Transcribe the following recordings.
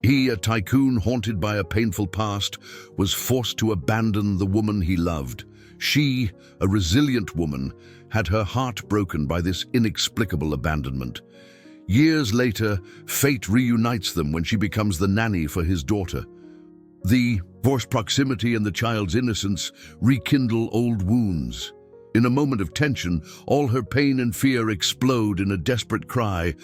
He, a tycoon haunted by a painful past, was forced to abandon the woman he loved. She, a resilient woman, had her heart broken by this inexplicable abandonment. Years later, fate reunites them when she becomes the nanny for his daughter. The forced proximity and the child's innocence rekindle old wounds. In a moment of tension, all her pain and fear explode in a desperate cry,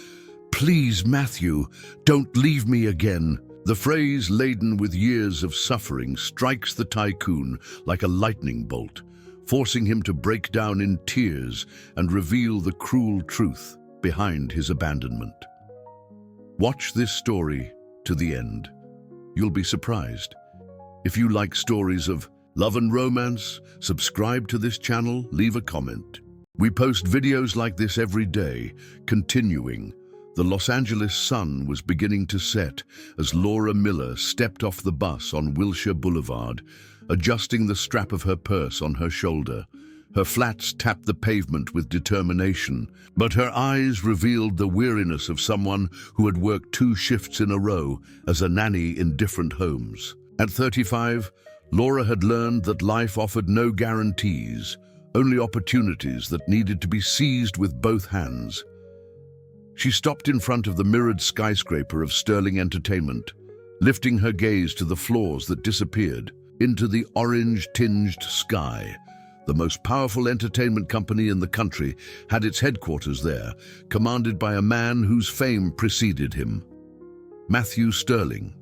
"Please, Matthew, don't leave me again." The phrase, laden with years of suffering, strikes the tycoon like a lightning bolt, forcing him to break down in tears and reveal the cruel truth behind his abandonment. Watch this story to the end. You'll be surprised. If you like stories of love and romance, subscribe to this channel, leave a comment. We post videos like this every day. Continuing, the Los Angeles sun was beginning to set as Laura Miller stepped off the bus on Wilshire Boulevard, adjusting the strap of her purse on her shoulder. Her flats tapped the pavement with determination, but her eyes revealed the weariness of someone who had worked 2 shifts in a row as a nanny in different homes. At 35, Laura had learned that life offered no guarantees, only opportunities that needed to be seized with both hands. She stopped in front of the mirrored skyscraper of Sterling Entertainment, lifting her gaze to the floors that disappeared into the orange-tinged sky. The most powerful entertainment company in the country had its headquarters there, commanded by a man whose fame preceded him. Matthew Sterling,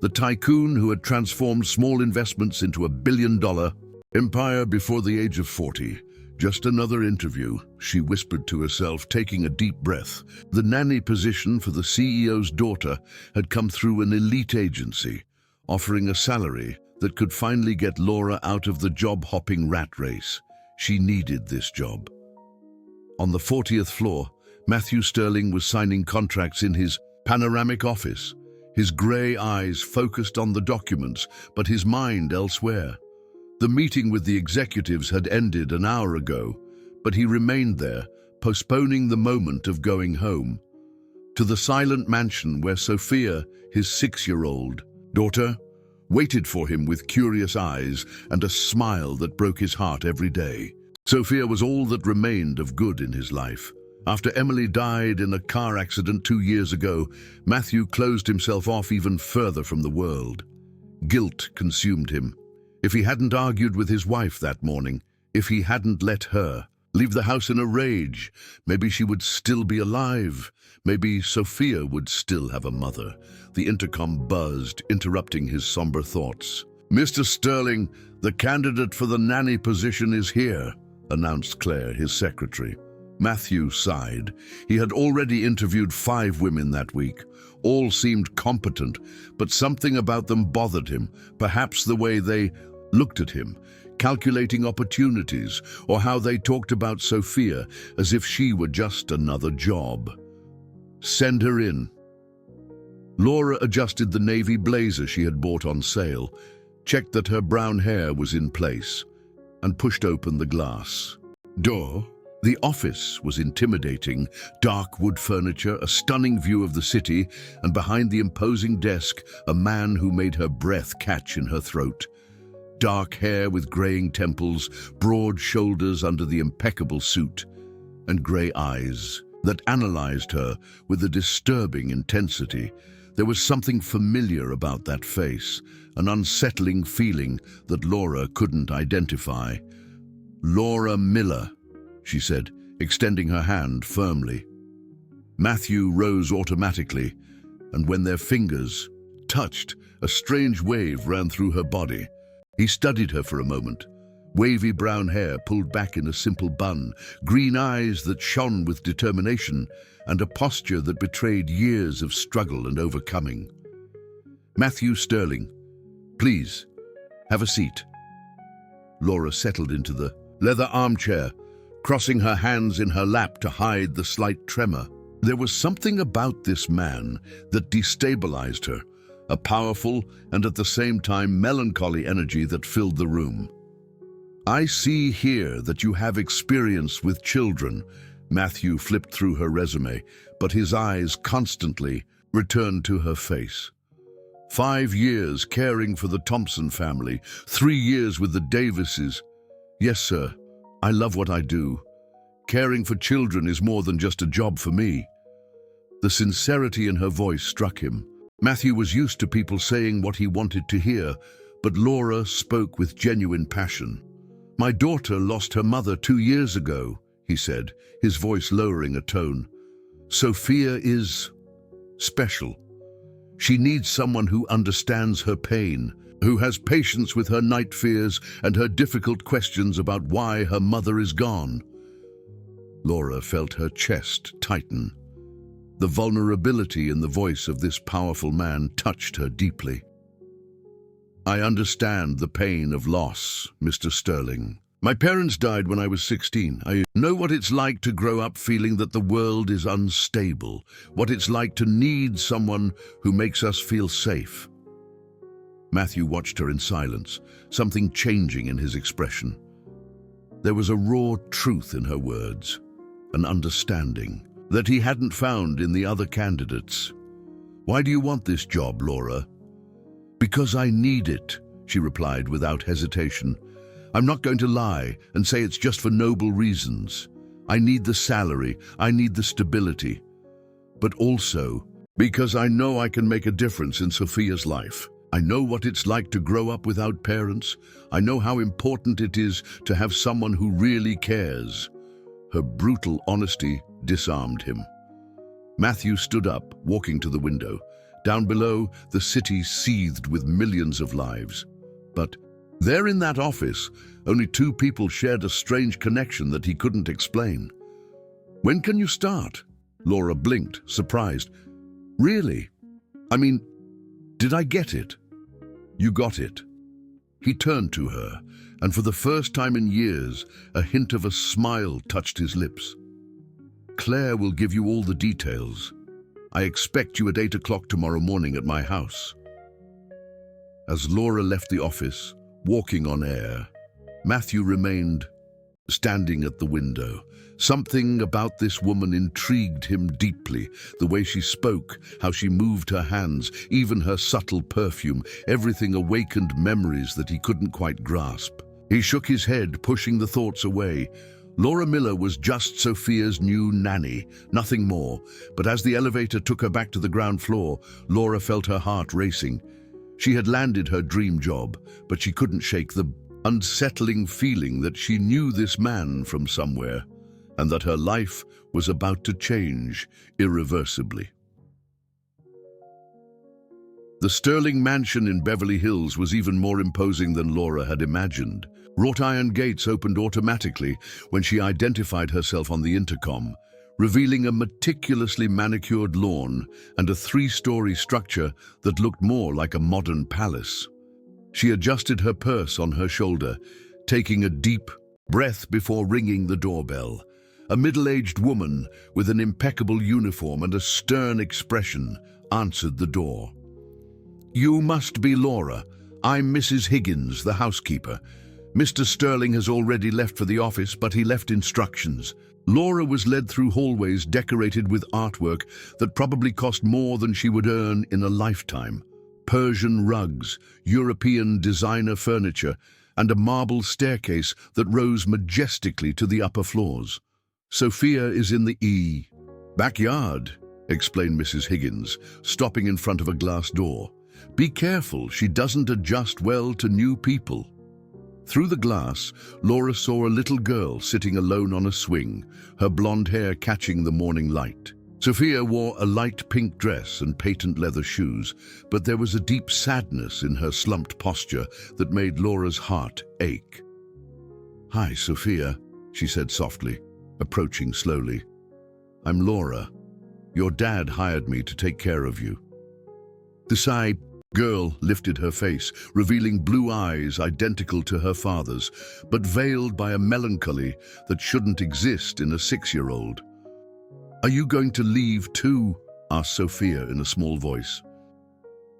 the tycoon who had transformed small investments into a billion-dollar empire before the age of 40. Just another interview, she whispered to herself, taking a deep breath. The nanny position for the CEO's daughter had come through an elite agency, offering a salary that could finally get Laura out of the job-hopping rat race. She needed this job. On the 40th floor, Matthew Sterling was signing contracts in his panoramic office, his grey eyes focused on the documents, but his mind elsewhere. The meeting with the executives had ended an hour ago, but he remained there, postponing the moment of going home. To the silent mansion where Sophia, his 6-year-old daughter, waited for him with curious eyes and a smile that broke his heart every day. Sophia was all that remained of good in his life. After Emily died in a car accident 2 years ago, Matthew closed himself off even further from the world. Guilt consumed him. If he hadn't argued with his wife that morning, if he hadn't let her leave the house in a rage, maybe she would still be alive. Maybe Sophia would still have a mother. The intercom buzzed, interrupting his somber thoughts. "Mr. Sterling, the candidate for the nanny position is here," announced Claire, his secretary. Matthew sighed. He had already interviewed 5 women that week. All seemed competent, but something about them bothered him, perhaps the way they looked at him, calculating opportunities, or how they talked about Sophia as if she were just another job. "Send her in." Laura adjusted the navy blazer she had bought on sale, checked that her brown hair was in place, and pushed open the glass door. The office was intimidating, dark wood furniture, a stunning view of the city, and behind the imposing desk, a man who made her breath catch in her throat. Dark hair with graying temples, broad shoulders under the impeccable suit, and gray eyes that analyzed her with a disturbing intensity. There was something familiar about that face, an unsettling feeling that Laura couldn't identify. "Laura Miller," she said, extending her hand firmly. Matthew rose automatically, and when their fingers touched, a strange wave ran through her body. He studied her for a moment. Wavy brown hair pulled back in a simple bun, green eyes that shone with determination, and a posture that betrayed years of struggle and overcoming. "Matthew Sterling, please, have a seat." Laura settled into the leather armchair, crossing her hands in her lap to hide the slight tremor. There was something about this man that destabilized her, a powerful and at the same time melancholy energy that filled the room. "I see here that you have experience with children." Matthew flipped through her resume, but his eyes constantly returned to her face. 5 years caring for the Thompson family, 3 years with the Davises. Yes, sir, I love what I do. Caring for children is more than just a job for me. The sincerity in her voice struck him. Matthew was used to people saying what he wanted to hear, but Laura spoke with genuine passion. My daughter lost her mother 2 years ago, he said, his voice lowering a tone. Sophia is special. She needs someone who understands her pain, who has patience with her night fears and her difficult questions about why her mother is gone. Laura felt her chest tighten. The vulnerability in the voice of this powerful man touched her deeply. I understand the pain of loss, Mr. Sterling. My parents died when I was 16. I know what it's like to grow up feeling that the world is unstable, what it's like to need someone who makes us feel safe. Matthew watched her in silence, something changing in his expression. There was a raw truth in her words, an understanding that he hadn't found in the other candidates. Why do you want this job, Laura? Because I need it, she replied without hesitation. I'm not going to lie and say it's just for noble reasons. I need the salary, I need the stability, but also because I know I can make a difference in Sophia's life. I know what it's like to grow up without parents. I know how important it is to have someone who really cares. Her brutal honesty disarmed him. Matthew stood up, walking to the window. Down below, the city seethed with millions of lives. But there in that office, only 2 people shared a strange connection that he couldn't explain. When can you start? Laura blinked, surprised. Really? I mean, did I get it? You got it. He turned to her, and for the first time in years, a hint of a smile touched his lips. Claire will give you all the details. I expect you at 8 o'clock tomorrow morning at my house. As Laura left the office, walking on air, Matthew remained standing at the window. Something about this woman intrigued him deeply. The way she spoke, how she moved her hands, even her subtle perfume, everything awakened memories that he couldn't quite grasp. He shook his head, pushing the thoughts away. Laura Miller was just Sophia's new nanny, nothing more. But as the elevator took her back to the ground floor, Laura felt her heart racing. She had landed her dream job, but she couldn't shake the unsettling feeling that she knew this man from somewhere, and that her life was about to change irreversibly. The Sterling mansion in Beverly Hills was even more imposing than Laura had imagined. Wrought iron gates opened automatically when she identified herself on the intercom, revealing a meticulously manicured lawn and a 3-story structure that looked more like a modern palace. She adjusted her purse on her shoulder, taking a deep breath before ringing the doorbell. A middle-aged woman with an impeccable uniform and a stern expression answered the door. You must be Laura. I'm Mrs. Higgins, the housekeeper. Mr. Sterling has already left for the office, but he left instructions. Laura was led through hallways decorated with artwork that probably cost more than she would earn in a lifetime. Persian rugs, European designer furniture, and a marble staircase that rose majestically to the upper floors. Sophia is in the backyard, explained Mrs. Higgins, stopping in front of a glass door. Be careful, she doesn't adjust well to new people. Through the glass, Laura saw a little girl sitting alone on a swing, her blonde hair catching the morning light. Sophia wore a light pink dress and patent leather shoes, but there was a deep sadness in her slumped posture that made Laura's heart ache. Hi, Sophia, she said softly, approaching slowly. I'm Laura. Your dad hired me to take care of you. The girl lifted her face, revealing blue eyes identical to her father's, but veiled by a melancholy that shouldn't exist in a 6-year-old. Are you going to leave too? Asked Sophia in a small voice.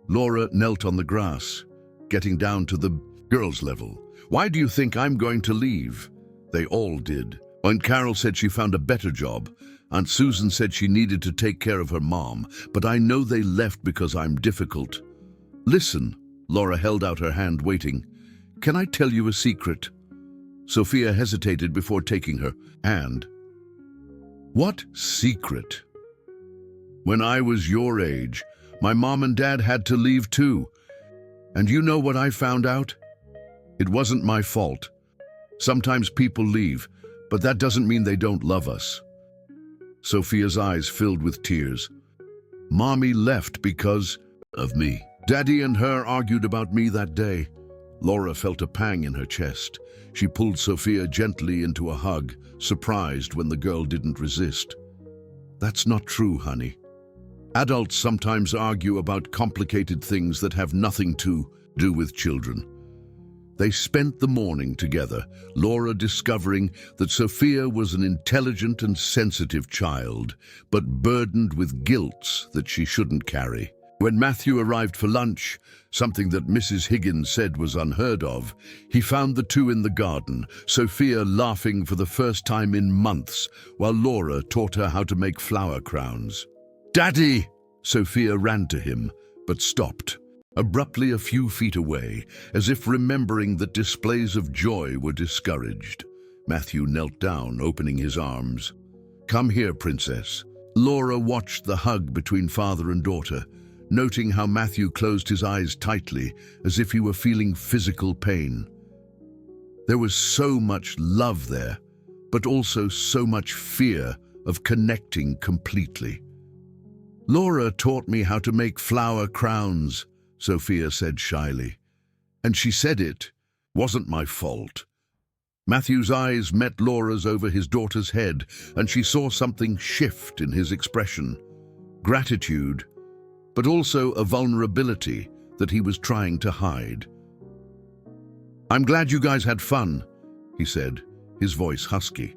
Laura knelt on the grass, getting down to the girl's level. Why do you think I'm going to leave? They all did. Aunt Carol said she found a better job. Aunt Susan said she needed to take care of her mom, but I know they left because I'm difficult. Listen, Laura held out her hand, waiting. Can I tell you a secret? Sophia hesitated before taking her hand. What secret? When I was your age, my mom and dad had to leave too. And you know what I found out? It wasn't my fault. Sometimes people leave, but that doesn't mean they don't love us. Sophia's eyes filled with tears. Mommy left because of me. Daddy and her argued about me that day. Laura felt a pang in her chest. She pulled Sophia gently into a hug, surprised when the girl didn't resist. That's not true, honey. Adults sometimes argue about complicated things that have nothing to do with children. They spent the morning together, Laura discovering that Sophia was an intelligent and sensitive child, but burdened with guilt that she shouldn't carry. When Matthew arrived for lunch, something that Mrs. Higgins said was unheard of, he found the two in the garden, Sophia laughing for the first time in months, while Laura taught her how to make flower crowns. "Daddy!" Sophia ran to him, but stopped, abruptly a few feet away, as if remembering that displays of joy were discouraged. Matthew knelt down, opening his arms. "Come here, princess." Laura watched the hug between father and daughter, noting how Matthew closed his eyes tightly, as if he were feeling physical pain. There was so much love there, but also so much fear of connecting completely. "Laura taught me how to make flower crowns," Sophia said shyly. "And she said it wasn't my fault." Matthew's eyes met Laura's over his daughter's head, and she saw something shift in his expression. Gratitude, but also a vulnerability that he was trying to hide. "I'm glad you guys had fun," he said, his voice husky.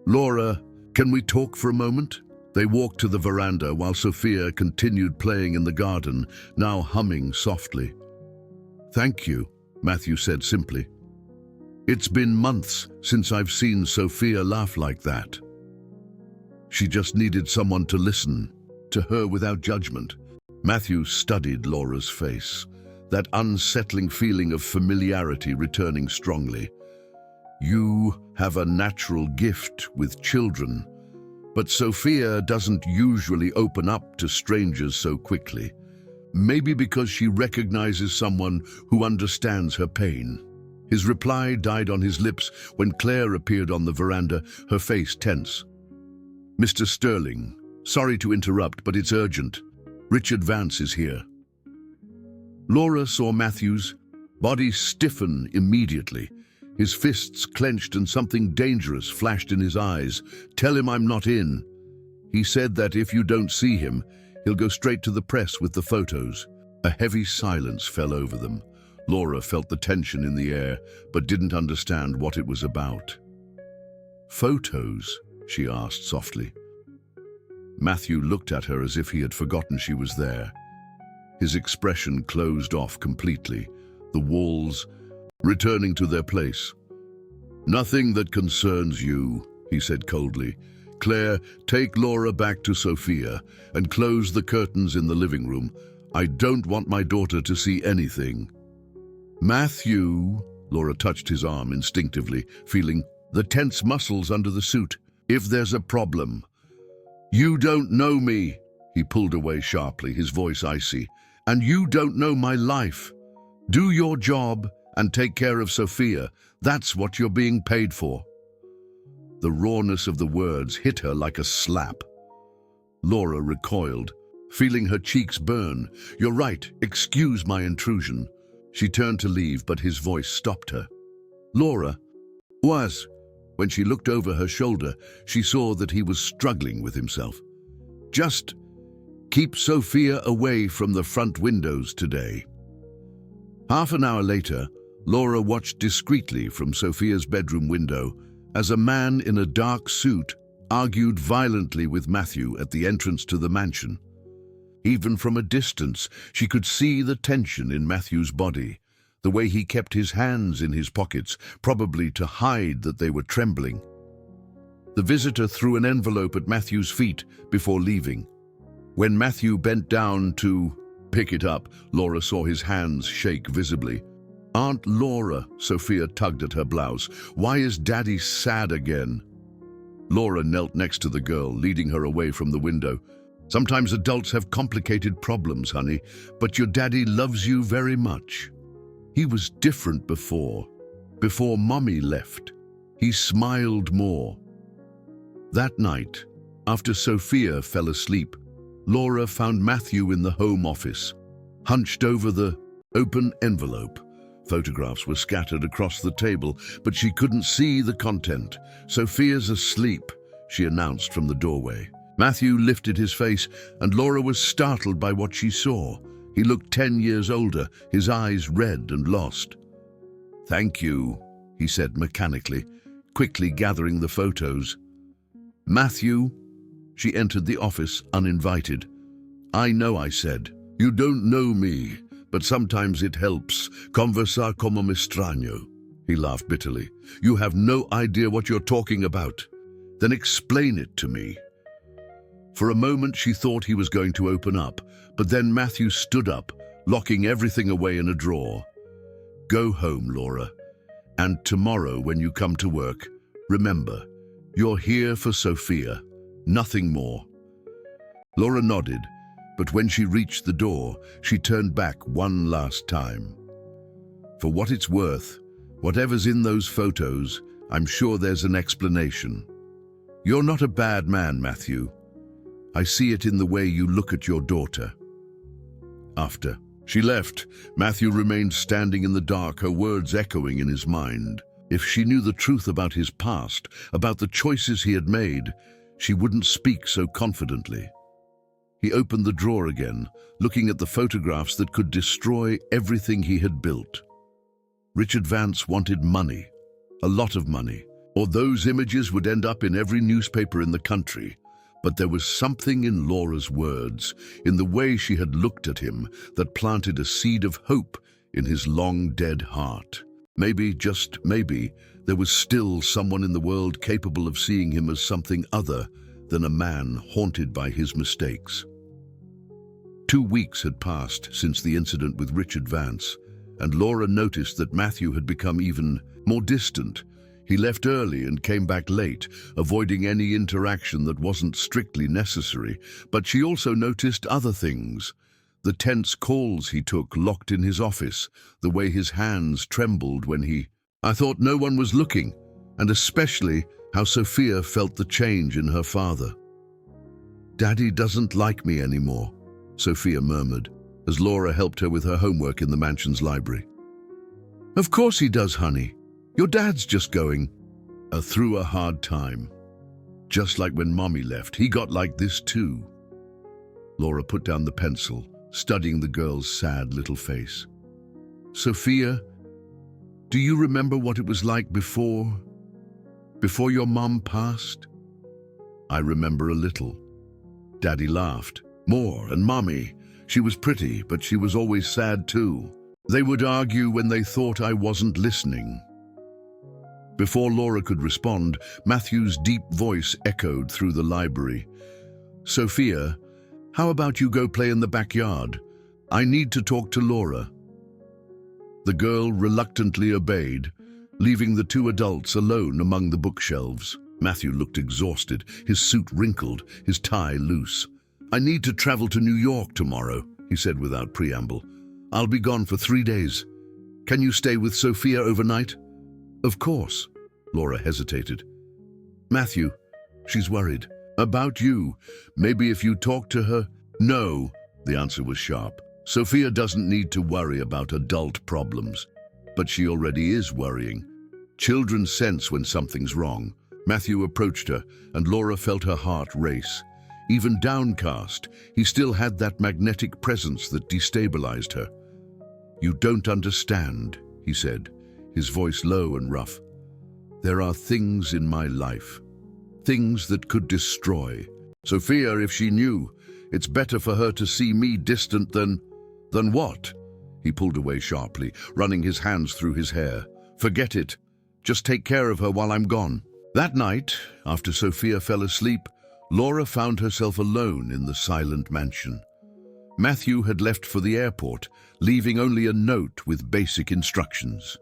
"Laura, can we talk for a moment?" They walked to the veranda while Sophia continued playing in the garden, now humming softly. "Thank you," Matthew said simply. "It's been months since I've seen Sophia laugh like that." She just needed someone to listen to her without judgment. Matthew studied Laura's face, that unsettling feeling of familiarity returning strongly. "You have a natural gift with children, but Sophia doesn't usually open up to strangers so quickly. Maybe because she recognizes someone who understands her pain." His reply died on his lips when Claire appeared on the veranda, her face tense. "Mr. Sterling, sorry to interrupt, but it's urgent. Richard Vance is here." Laura saw Matthew's body stiffen immediately. His fists clenched and something dangerous flashed in his eyes. "Tell him I'm not in. He said that if you don't see him, he'll go straight to the press with the photos." A heavy silence fell over them. Laura felt the tension in the air, but didn't understand what it was about. "Photos?" she asked softly. Matthew looked at her as if he had forgotten she was there. His expression closed off completely, the walls returning to their place. "Nothing that concerns you," he said coldly. "Claire, take Laura back to Sophia and close the curtains in the living room. I don't want my daughter to see anything." "Matthew," Laura touched his arm instinctively, feeling the tense muscles under the suit. "If there's a problem." "You don't know me," he pulled away sharply, his voice icy. "And you don't know my life. Do your job and take care of Sophia. That's what you're being paid for." The rawness of the words hit her like a slap. Laura recoiled, feeling her cheeks burn. "You're right, excuse my intrusion." She turned to leave, but his voice stopped her. "Laura, was..." When she looked over her shoulder, she saw that he was struggling with himself. "Just keep Sophia away from the front windows today." Half an hour later, Laura watched discreetly from Sophia's bedroom window as a man in a dark suit argued violently with Matthew at the entrance to the mansion. Even from a distance, she could see the tension in Matthew's body, the way he kept his hands in his pockets, probably to hide that they were trembling. The visitor threw an envelope at Matthew's feet before leaving. When Matthew bent down to Pick it up. Laura saw his hands shake visibly. Aunt Laura, Sophia tugged at her blouse. Why is Daddy sad again? Laura knelt next to the girl, leading her away from the window. Sometimes adults have complicated problems, honey, but your daddy loves you very much. He was different before Mommy left. He smiled more. That night, after Sophia fell asleep, Laura found Matthew in the home office, hunched over the open envelope. Photographs were scattered across the table, but she couldn't see the content. Sophia's asleep, she announced from the doorway. Matthew lifted his face, and Laura was startled by what she saw. He looked 10 years older, his eyes red and lost. "Thank you," he said mechanically, quickly gathering the photos. "Matthew," she entered the office uninvited. "I know," I said. "You don't know me, but sometimes it helps. Conversar como me extraño." He laughed bitterly. "You have no idea what you're talking about. Then explain it to me." For a moment she thought he was going to open up, but then Matthew stood up, locking everything away in a drawer. "Go home, Laura. And tomorrow when you come to work, remember, you're here for Sophia, nothing more." Laura nodded, but when she reached the door, she turned back one last time. "For what it's worth, whatever's in those photos, I'm sure there's an explanation. You're not a bad man, Matthew. I see it in the way you look at your daughter." After she left, Matthew remained standing in the dark, her words echoing in his mind. If she knew the truth about his past, about the choices he had made, she wouldn't speak so confidently. He opened the drawer again, looking at the photographs that could destroy everything he had built. Richard Vance wanted money, a lot of money, or those images would end up in every newspaper in the country. But there was something in Laura's words, in the way she had looked at him, that planted a seed of hope in his long-dead heart. Maybe, just maybe, there was still someone in the world capable of seeing him as something other than a man haunted by his mistakes. 2 weeks had passed since the incident with Richard Vance, and Laura noticed that Matthew had become even more distant. He left early and came back late, avoiding any interaction that wasn't strictly necessary. But she also noticed other things. The tense calls he took locked in his office, the way his hands trembled when I thought no one was looking, and especially how Sophia felt the change in her father. "Daddy doesn't like me anymore," Sophia murmured, as Laura helped her with her homework in the mansion's library. "Of course he does, honey. Your dad's just going through a hard time. Just like when Mommy left, he got like this too." Laura put down the pencil, studying the girl's sad little face. "Sophia, do you remember what it was like before your mom passed?" "I remember a little." Daddy laughed. "More, and Mommy, she was pretty, but she was always sad too. They would argue when they thought I wasn't listening." Before Laura could respond, Matthew's deep voice echoed through the library. "Sophia, how about you go play in the backyard? I need to talk to Laura." The girl reluctantly obeyed, leaving the 2 adults alone among the bookshelves. Matthew looked exhausted, his suit wrinkled, his tie loose. "I need to travel to New York tomorrow," he said without preamble. "I'll be gone for 3 days. Can you stay with Sophia overnight?" "Of course." Laura hesitated. "Matthew, she's worried. About you. Maybe if you talk to her." "No," the answer was sharp. "Sophia doesn't need to worry about adult problems. But she already is worrying. Children sense when something's wrong." Matthew approached her, and Laura felt her heart race. Even downcast, he still had that magnetic presence that destabilized her. "You don't understand," he said, his voice low and rough. "There are things in my life, things that could destroy. Sophia, if she knew, it's better for her to see me distant than what?" He pulled away sharply, running his hands through his hair. "Forget it. Just take care of her while I'm gone." That night, after Sophia fell asleep, Laura found herself alone in the silent mansion. Matthew had left for the airport, leaving only a note with basic instructions.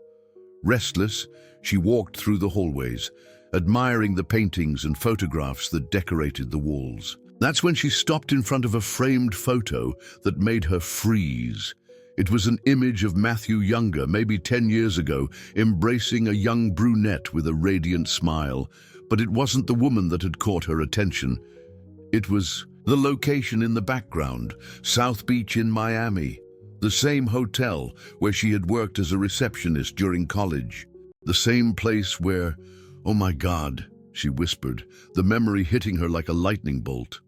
Restless, she walked through the hallways, admiring the paintings and photographs that decorated the walls. That's when she stopped in front of a framed photo that made her freeze. It was an image of Matthew younger, maybe 10 years ago, embracing a young brunette with a radiant smile. But it wasn't the woman that had caught her attention. It was the location in the background, South Beach in Miami, the same hotel where she had worked as a receptionist during college, the same place where, oh my God, she whispered, the memory hitting her like a lightning bolt.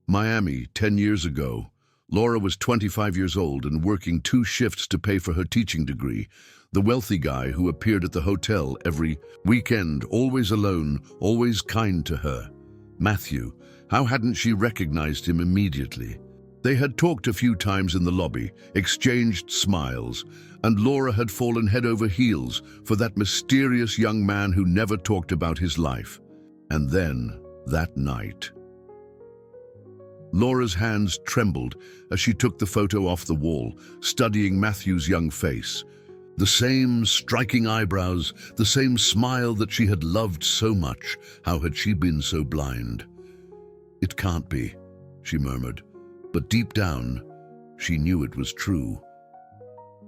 Miami, 10 years ago. Laura was 25 years old and working 2 shifts to pay for her teaching degree. The wealthy guy who appeared at the hotel every weekend, always alone, always kind to her. Matthew, how hadn't she recognized him immediately? They had talked a few times in the lobby, exchanged smiles, and Laura had fallen head over heels for that mysterious young man who never talked about his life. And then, that night. Laura's hands trembled as she took the photo off the wall, studying Matthew's young face. The same striking eyebrows, the same smile that she had loved so much. How had she been so blind? It can't be, she murmured, but deep down, she knew it was true.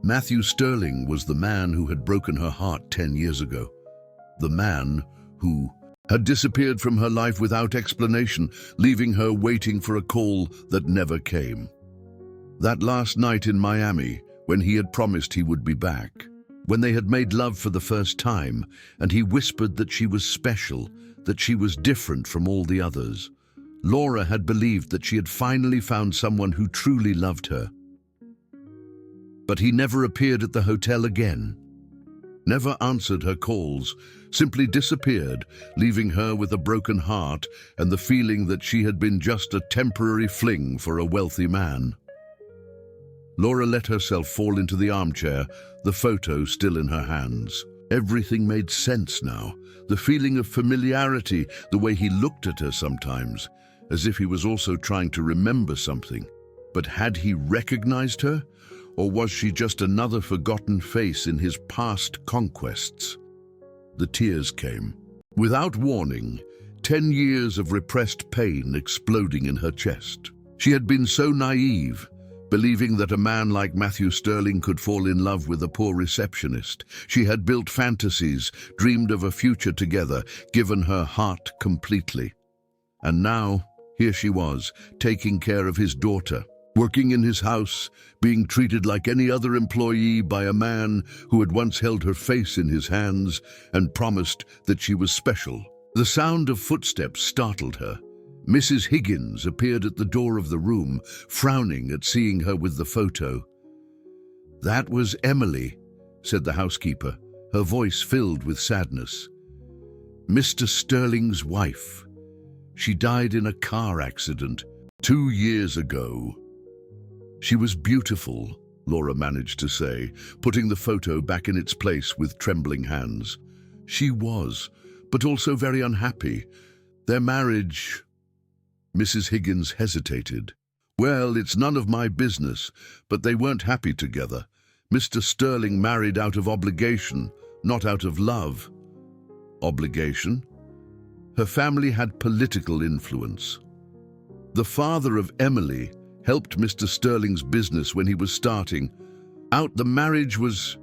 Matthew Sterling was the man who had broken her heart 10 years ago. The man who had disappeared from her life without explanation, leaving her waiting for a call that never came. That last night in Miami, when he had promised he would be back, when they had made love for the first time, and he whispered that she was special, that she was different from all the others, Laura had believed that she had finally found someone who truly loved her. But he never appeared at the hotel again, never answered her calls, simply disappeared, leaving her with a broken heart and the feeling that she had been just a temporary fling for a wealthy man. Laura let herself fall into the armchair, the photo still in her hands. Everything made sense now. The feeling of familiarity, the way he looked at her sometimes, as if he was also trying to remember something. But had he recognized her? Or was she just another forgotten face in his past conquests? The tears came. Without warning, 10 years of repressed pain exploding in her chest. She had been so naive, believing that a man like Matthew Sterling could fall in love with a poor receptionist. She had built fantasies, dreamed of a future together, given her heart completely. And now, here she was, taking care of his daughter, working in his house, being treated like any other employee by a man who had once held her face in his hands and promised that she was special. The sound of footsteps startled her. Mrs. Higgins appeared at the door of the room, frowning at seeing her with the photo. "That was Emily," said the housekeeper, her voice filled with sadness. "Mr. Sterling's wife. She died in a car accident 2 years ago." "She was beautiful," Laura managed to say, putting the photo back in its place with trembling hands. "She was, but also very unhappy. Their marriage..." Mrs. Higgins hesitated. "Well, it's none of my business, but they weren't happy together. Mr. Sterling married out of obligation, not out of love." Obligation? Her family had political influence. The father of Emily helped Mr. Sterling's business when he was starting out. The marriage was,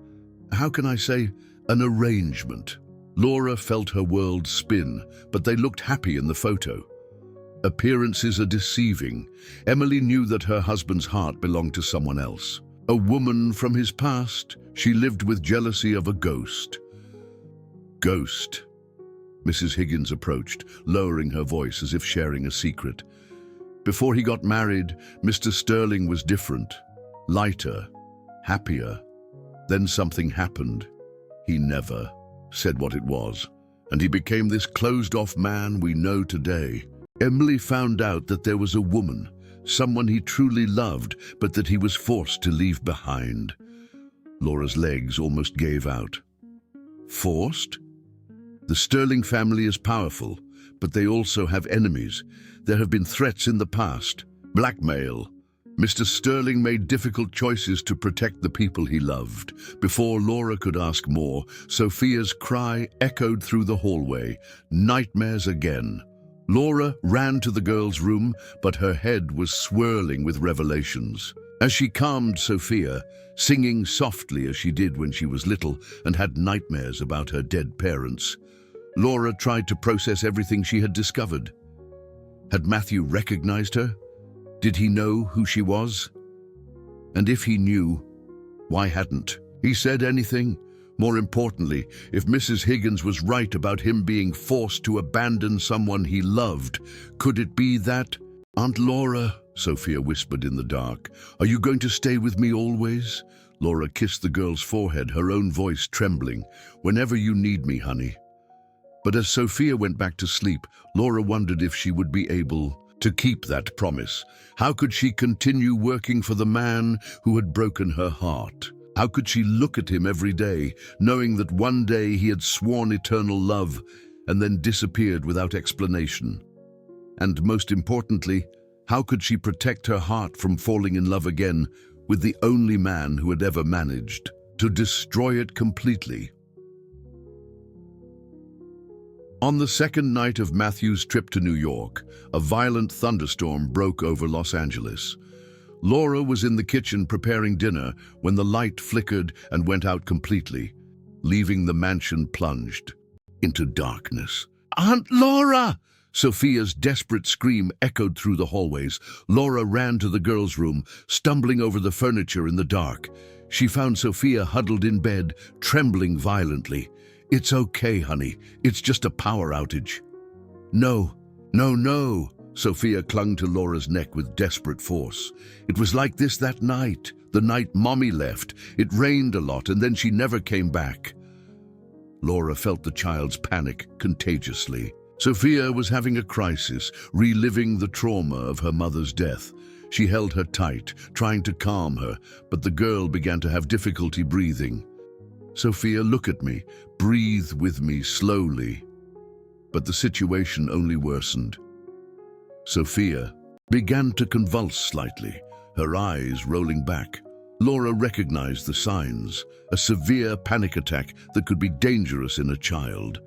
how can I say, an arrangement. Laura felt her world spin, but they looked happy in the photo. Appearances are deceiving. Emily knew that her husband's heart belonged to someone else. A woman from his past. She lived with jealousy of a ghost. Ghost. Mrs. Higgins approached, lowering her voice as if sharing a secret. Before he got married, Mr. Sterling was different, lighter, happier. Then something happened. He never said what it was, and he became this closed-off man we know today. Emily found out that there was a woman, someone he truly loved, but that he was forced to leave behind. Laura's legs almost gave out. Forced? The Sterling family is powerful, but they also have enemies. There have been threats in the past, blackmail, Mr. Sterling made difficult choices to protect the people he loved. Before Laura could ask more, Sophia's cry echoed through the hallway. Nightmares again. Laura ran to the girl's room, but her head was swirling with revelations. As she calmed Sophia, singing softly as she did when she was little and had nightmares about her dead parents, Laura tried to process everything she had discovered. Had Matthew recognized her? Did he know who she was? And if he knew, why hadn't he said anything? More importantly, if Mrs. Higgins was right about him being forced to abandon someone he loved, could it be that... "Aunt Laura," Sophia whispered in the dark, "are you going to stay with me always?" Laura kissed the girl's forehead, her own voice trembling. "Whenever you need me, honey." But as Sophia went back to sleep, Laura wondered if she would be able to keep that promise. How could she continue working for the man who had broken her heart? How could she look at him every day, knowing that one day he had sworn eternal love and then disappeared without explanation? And most importantly, how could she protect her heart from falling in love again with the only man who had ever managed to destroy it completely? On the second night of Matthew's trip to New York, a violent thunderstorm broke over Los Angeles. Laura was in the kitchen preparing dinner when the light flickered and went out completely, leaving the mansion plunged into darkness. "Aunt Laura!" Sophia's desperate scream echoed through the hallways. Laura ran to the girl's room, stumbling over the furniture in the dark. She found Sophia huddled in bed, trembling violently. "It's okay, honey. It's just a power outage." "No, no, no." Sophia clung to Laura's neck with desperate force. "It was like this that night, the night Mommy left. It rained a lot and then she never came back." Laura felt the child's panic contagiously. Sophia was having a crisis, reliving the trauma of her mother's death. She held her tight, trying to calm her, but the girl began to have difficulty breathing. "Sophia, look at me. Breathe with me slowly." But the situation only worsened. Sophia began to convulse slightly, her eyes rolling back. Laura recognized the signs, a severe panic attack that could be dangerous in a child.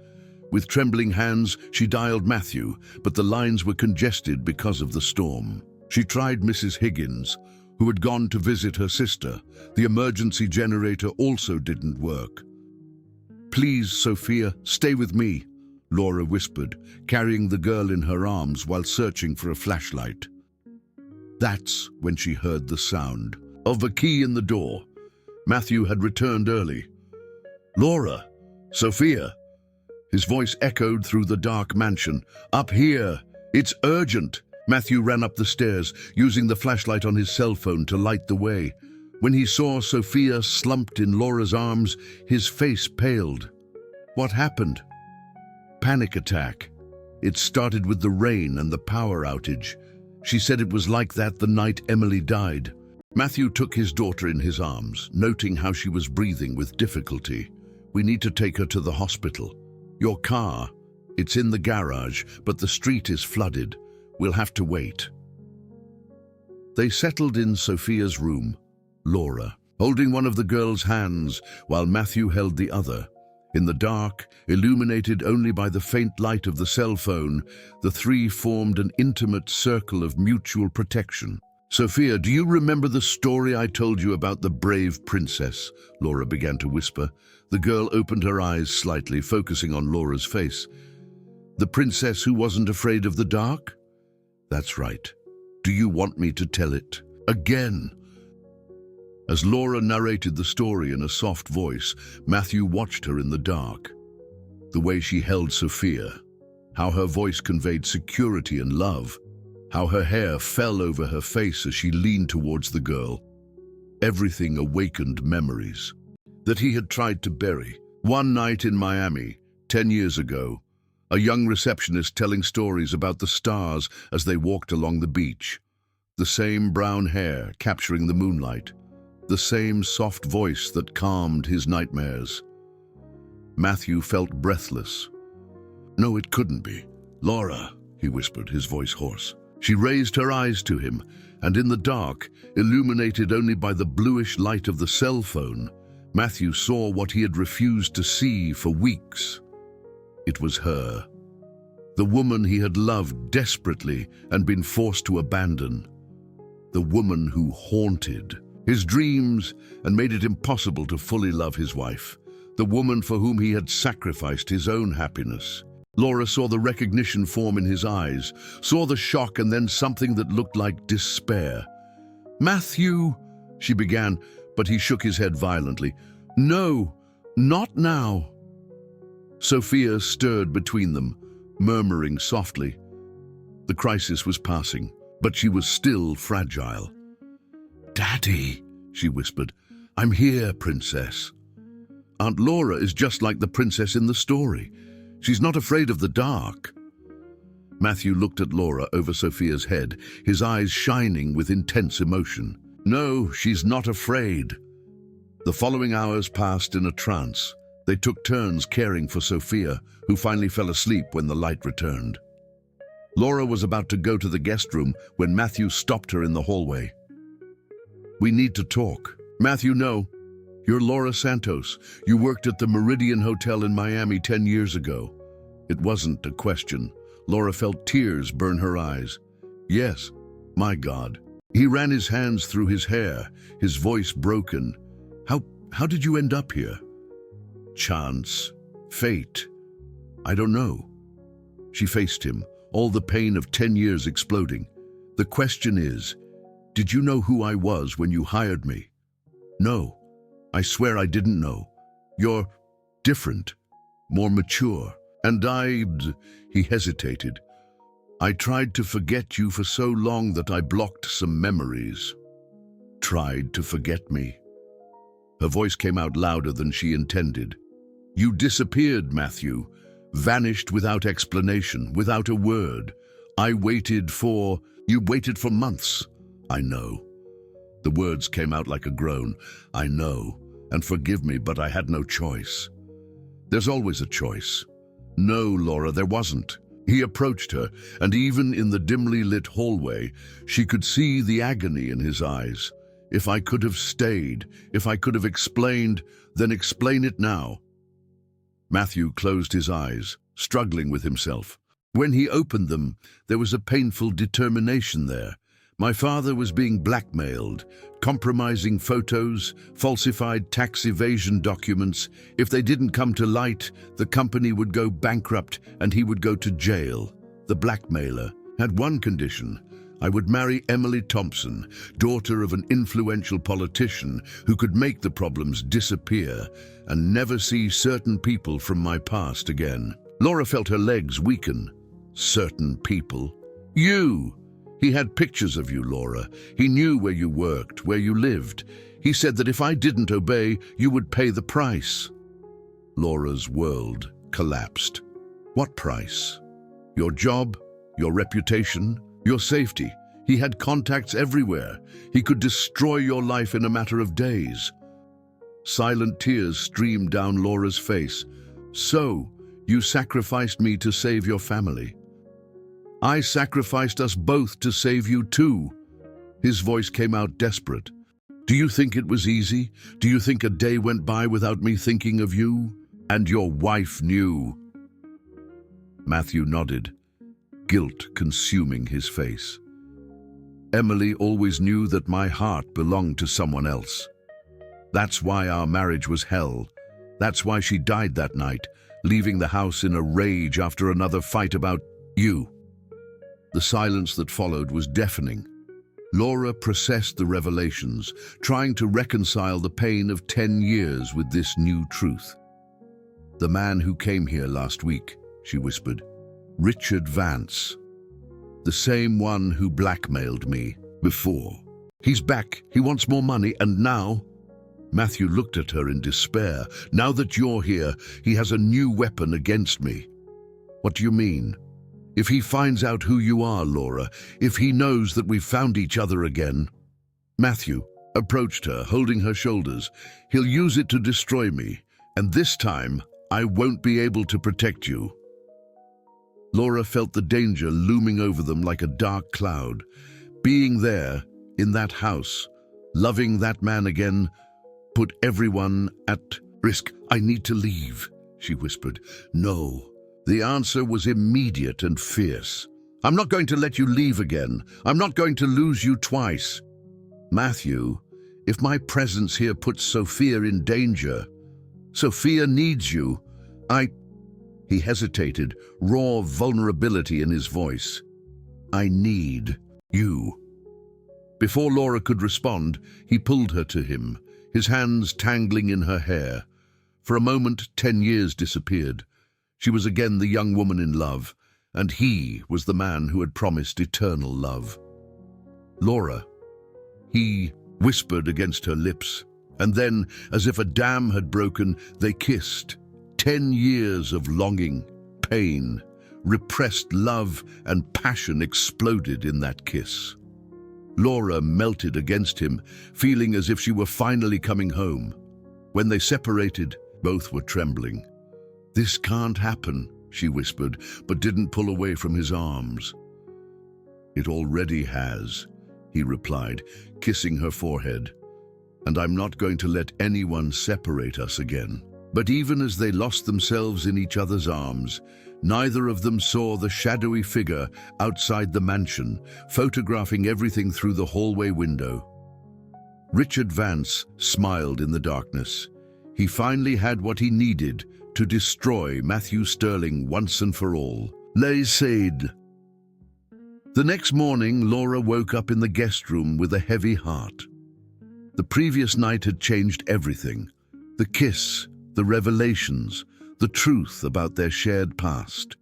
With trembling hands, she dialed Matthew, but the lines were congested because of the storm. She tried Mrs. Higgins, who had gone to visit her sister. The emergency generator also didn't work. "Please, Sophia, stay with me," Laura whispered, carrying the girl in her arms while searching for a flashlight. That's when she heard the sound of a key in the door. Matthew had returned early. "Laura, Sophia." His voice echoed through the dark mansion. "Up here. It's urgent." Matthew ran up the stairs, using the flashlight on his cell phone to light the way. When he saw Sophia slumped in Laura's arms, his face paled. What happened? Panic attack. It started with the rain and the power outage. She said it was like that the night Emily died. Matthew took his daughter in his arms, noting how she was breathing with difficulty. "We need to take her to the hospital. Your car, it's in the garage, but the street is flooded. We'll have to wait." They settled in Sophia's room, Laura holding one of the girl's hands while Matthew held the other. In the dark, illuminated only by the faint light of the cell phone, the three formed an intimate circle of mutual protection. "Sophia, do you remember the story I told you about the brave princess?" Laura began to whisper. The girl opened her eyes slightly, focusing on Laura's face. "The princess who wasn't afraid of the dark?" "That's right. Do you want me to tell it again?" As Laura narrated the story in a soft voice, Matthew watched her in the dark. The way she held Sophia, how her voice conveyed security and love, how her hair fell over her face as she leaned towards the girl. Everything awakened memories that he had tried to bury. One night in Miami, 10 years ago, a young receptionist telling stories about the stars as they walked along the beach. The same brown hair capturing the moonlight, the same soft voice that calmed his nightmares. Matthew felt breathless. "No, it couldn't be. Laura," he whispered, his voice hoarse. She raised her eyes to him, and in the dark, illuminated only by the bluish light of the cell phone, Matthew saw what he had refused to see for weeks. It was her. The woman he had loved desperately and been forced to abandon. The woman who haunted his dreams and made it impossible to fully love his wife. The woman for whom he had sacrificed his own happiness. Laura saw the recognition form in his eyes, saw the shock and then something that looked like despair. "Matthew," she began, but he shook his head violently. "No, not now." Sophia stirred between them, murmuring softly. The crisis was passing, but she was still fragile. "Daddy," she whispered. "I'm here, princess." Aunt Laura is just like the princess in the story. She's not afraid of the dark. Matthew looked at Laura over Sophia's head, his eyes shining with intense emotion. "No, she's not afraid." The following hours passed in a trance. They took turns caring for Sophia, who finally fell asleep when the light returned. Laura was about to go to the guest room when Matthew stopped her in the hallway. "We need to talk." "Matthew, no. You're Laura Santos. You worked at the Meridian Hotel in Miami 10 years ago." It wasn't a question. Laura felt tears burn her eyes. "Yes, my God." He ran his hands through his hair, his voice broken. How did you end up here?" "Chance. Fate. I don't know." She faced him, all the pain of 10 years exploding. "The question is, did you know who I was when you hired me?" "No. I swear I didn't know. You're different, more mature. And he hesitated. "I tried to forget you for so long that I blocked some memories." "Tried to forget me." Her voice came out louder than she intended. "You disappeared, Matthew. Vanished without explanation, without a word. You waited for months." "I know." The words came out like a groan. "I know, and forgive me, but I had no choice." "There's always a choice." "No, Laura, there wasn't." He approached her, and even in the dimly lit hallway, she could see the agony in his eyes. "If I could have stayed, if I could have explained, then explain it now." Matthew closed his eyes, struggling with himself. When he opened them, there was a painful determination there. "My father was being blackmailed, compromising photos, falsified tax evasion documents. If they didn't come to light, the company would go bankrupt and he would go to jail." The blackmailer had one condition: I would marry Emily Thompson, daughter of an influential politician who could make the problems disappear and never see certain people from my past again. Laura felt her legs weaken. Certain people? You! He had pictures of you, Laura. He knew where you worked, where you lived. He said that if I didn't obey, you would pay the price. Laura's world collapsed. What price? Your job, your reputation, your safety. He had contacts everywhere. He could destroy your life in a matter of days. Silent tears streamed down Laura's face. "So, you sacrificed me to save your family." "I sacrificed us both to save you too." His voice came out desperate. "Do you think it was easy? Do you think a day went by without me thinking of you? And your wife knew." Matthew nodded, guilt consuming his face. "Emily always knew that my heart belonged to someone else. That's why our marriage was hell. That's why she died that night, leaving the house in a rage after another fight about you." The silence that followed was deafening. Laura processed the revelations, trying to reconcile the pain of 10 years with this new truth. "The man who came here last week," she whispered. "Richard Vance. The same one who blackmailed me before. He's back, he wants more money, and now..." Matthew looked at her in despair. "Now that you're here, he has a new weapon against me." "What do you mean?" "If he finds out who you are, Laura, if he knows that we've found each other again..." Matthew approached her, holding her shoulders. "He'll use it to destroy me, and this time I won't be able to protect you." Laura felt the danger looming over them like a dark cloud. Being there, in that house, loving that man again, put everyone at risk. "I need to leave," she whispered. "No." The answer was immediate and fierce. "I'm not going to let you leave again. I'm not going to lose you twice. Matthew, if my presence here puts Sophia in danger, Sophia needs you. He hesitated, raw vulnerability in his voice. "I need you." Before Laura could respond, he pulled her to him, his hands tangling in her hair. For a moment, 10 years disappeared. She was again the young woman in love, and he was the man who had promised eternal love. "Laura," he whispered against her lips, and then, as if a dam had broken, they kissed. 10 years of longing, pain, repressed love and passion exploded in that kiss. Laura melted against him, feeling as if she were finally coming home. When they separated, both were trembling. "This can't happen," she whispered, but didn't pull away from his arms. "It already has," he replied, kissing her forehead. "And I'm not going to let anyone separate us again." But even as they lost themselves in each other's arms, neither of them saw the shadowy figure outside the mansion, photographing everything through the hallway window. Richard Vance smiled in the darkness. He finally had what he needed to destroy Matthew Sterling once and for all. "Les said." The next morning, Laura woke up in the guest room with a heavy heart. The previous night had changed everything. The kiss, the revelations, the truth about their shared past.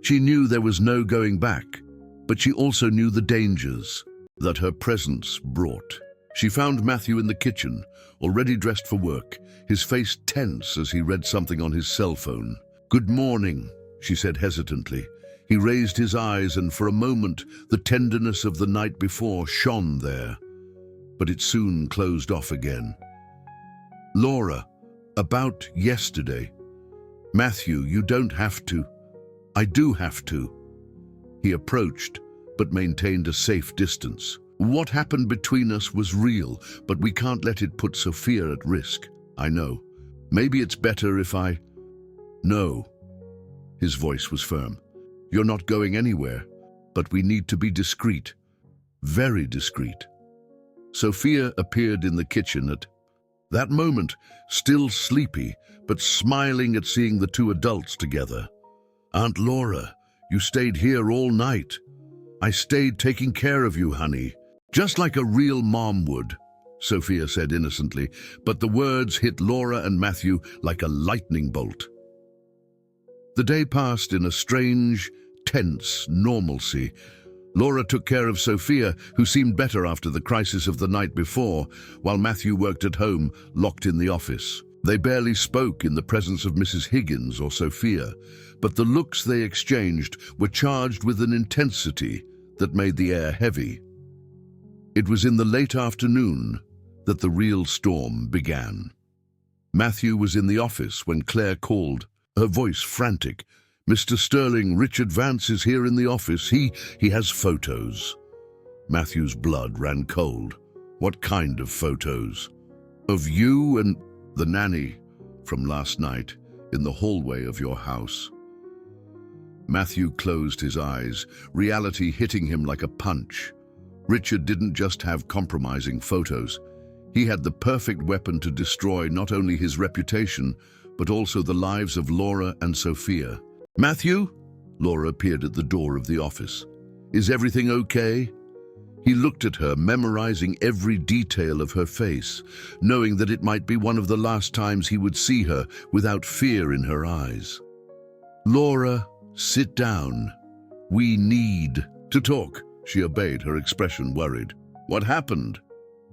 She knew there was no going back, but she also knew the dangers that her presence brought. She found Matthew in the kitchen, already dressed for work, his face tense as he read something on his cell phone. "Good morning," she said hesitantly. He raised his eyes, and for a moment the tenderness of the night before shone there, but it soon closed off again. "Laura, about yesterday. Matthew, you don't have to. I do have to." He approached, but maintained a safe distance. "What happened between us was real, but we can't let it put Sophia at risk. I know. Maybe it's better if I—" "No." His voice was firm. "You're not going anywhere, but we need to be discreet. Very discreet." Sophia appeared in the kitchen at that moment, still sleepy, but smiling at seeing the two adults together. "Aunt Laura, you stayed here all night. I stayed taking care of you, honey. Just like a real mom would," Sophia said innocently, but the words hit Laura and Matthew like a lightning bolt. The day passed in a strange, tense normalcy. Laura took care of Sophia, who seemed better after the crisis of the night before, while Matthew worked at home, locked in the office. They barely spoke in the presence of Mrs. Higgins or Sophia, but the looks they exchanged were charged with an intensity that made the air heavy. It was in the late afternoon that the real storm began. Matthew was in the office when Claire called, her voice frantic. "Mr. Sterling, Richard Vance is here in the office. He has photos." Matthew's blood ran cold. "What kind of photos?" "Of you and the nanny from last night in the hallway of your house." Matthew closed his eyes, reality hitting him like a punch. Richard didn't just have compromising photos. He had the perfect weapon to destroy not only his reputation, but also the lives of Laura and Sophia. "Matthew?" Laura appeared at the door of the office. "Is everything okay?" He looked at her, memorizing every detail of her face, knowing that it might be one of the last times he would see her without fear in her eyes. "Laura, sit down. We need to talk." She obeyed, her expression worried. "What happened?"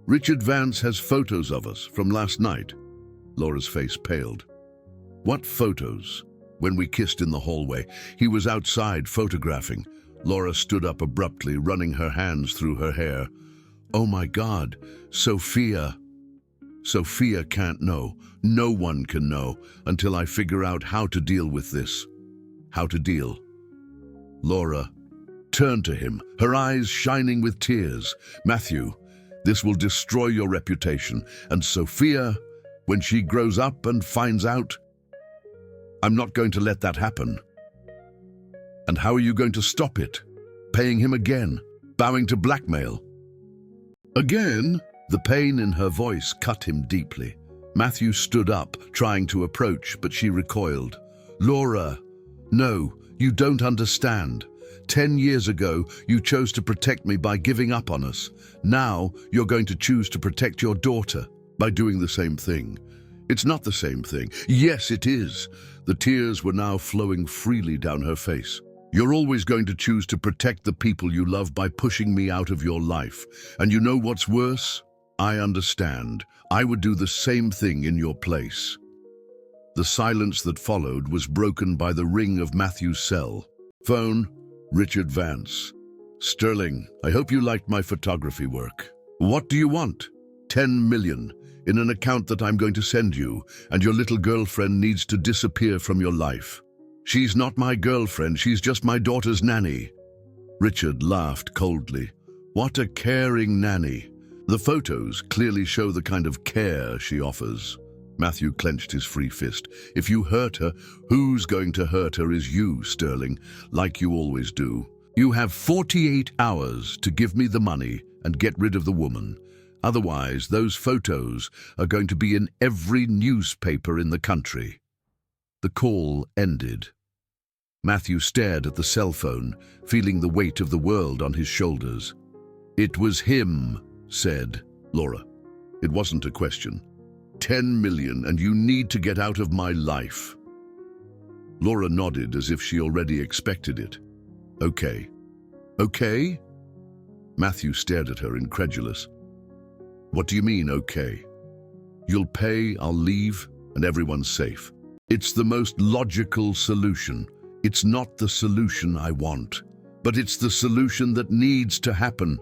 "Richard Vance has photos of us from last night." Laura's face paled. "What photos?" "When we kissed in the hallway. He was outside photographing." Laura stood up abruptly, running her hands through her hair. "Oh my God, Sophia." "Sophia can't know. No one can know until I figure out how to deal with this." "How to deal?" Laura turned to him, her eyes shining with tears. "Matthew, this will destroy your reputation. And Sophia, when she grows up and finds out, I'm not going to let that happen." "And how are you going to stop it? Paying him again? Bowing to blackmail?" "Again?" The pain in her voice cut him deeply. Matthew stood up, trying to approach, but she recoiled. "Laura, no, you don't understand. 10 years ago, you chose to protect me by giving up on us. Now, you're going to choose to protect your daughter by doing the same thing." "It's not the same thing." "Yes, it is." The tears were now flowing freely down her face. "You're always going to choose to protect the people you love by pushing me out of your life. And you know what's worse? I understand. I would do the same thing in your place." The silence that followed was broken by the ring of Matthew's cell. "Phone, Richard Vance." "Sterling, I hope you liked my photography work. What do you want?" 10 million in an account that I'm going to send you, and your little girlfriend needs to disappear from your life." "She's not my girlfriend, she's just my daughter's nanny." Richard laughed coldly. "What a caring nanny. The photos clearly show the kind of care she offers." Matthew clenched his free fist. "If you hurt her, who's going to hurt her is you, Sterling, like you always do. You have 48 hours to give me the money and get rid of the woman. Otherwise, those photos are going to be in every newspaper in the country." The call ended. Matthew stared at the cell phone, feeling the weight of the world on his shoulders. "It was him," said Laura. "It wasn't a question. 10 million, and you need to get out of my life." Laura nodded as if she already expected it. "Okay." "Okay?" Matthew stared at her, incredulous. "What do you mean, okay?" "You'll pay, I'll leave, and everyone's safe. It's the most logical solution. It's not the solution I want, but it's the solution that needs to happen."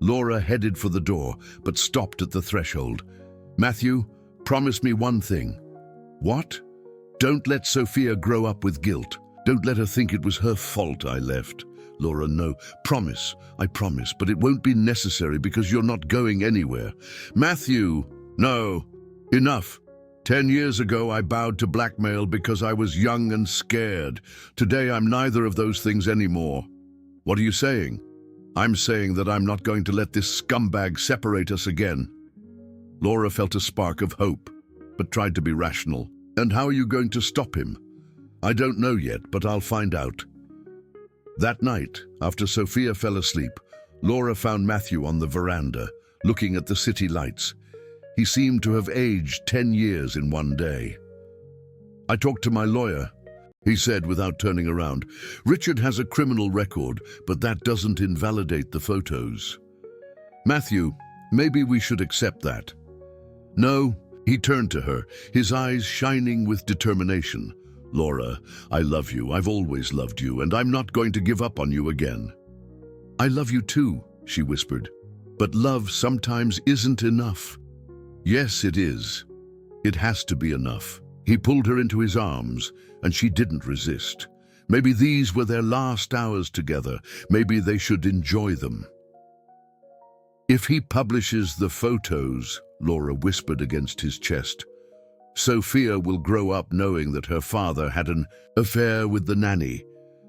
Laura headed for the door, but stopped at the threshold. "Matthew, promise me one thing." "What?" "Don't let Sophia grow up with guilt. Don't let her think it was her fault I left." "Laura, no. Promise. I promise, but it won't be necessary because you're not going anywhere." "Matthew, no. Enough. 10 years ago, I bowed to blackmail because I was young and scared. Today, I'm neither of those things anymore." "What are you saying?" "I'm saying that I'm not going to let this scumbag separate us again." Laura felt a spark of hope, but tried to be rational. "And how are you going to stop him?" "I don't know yet, but I'll find out." That night, after Sophia fell asleep, Laura found Matthew on the veranda, looking at the city lights. He seemed to have aged 10 years in one day. "I talked to my lawyer," he said without turning around. "Richard has a criminal record, but that doesn't invalidate the photos." "Matthew, maybe we should accept that." "No," he turned to her, his eyes shining with determination. "Laura, I love you. I've always loved you, and I'm not going to give up on you again." "I love you too," she whispered. "But love sometimes isn't enough." "Yes, it is. It has to be enough." He pulled her into his arms, and she didn't resist. Maybe these were their last hours together. Maybe they should enjoy them. "If he publishes the photos," Laura whispered against his chest, "Sophia will grow up knowing that her father had an affair with the nanny.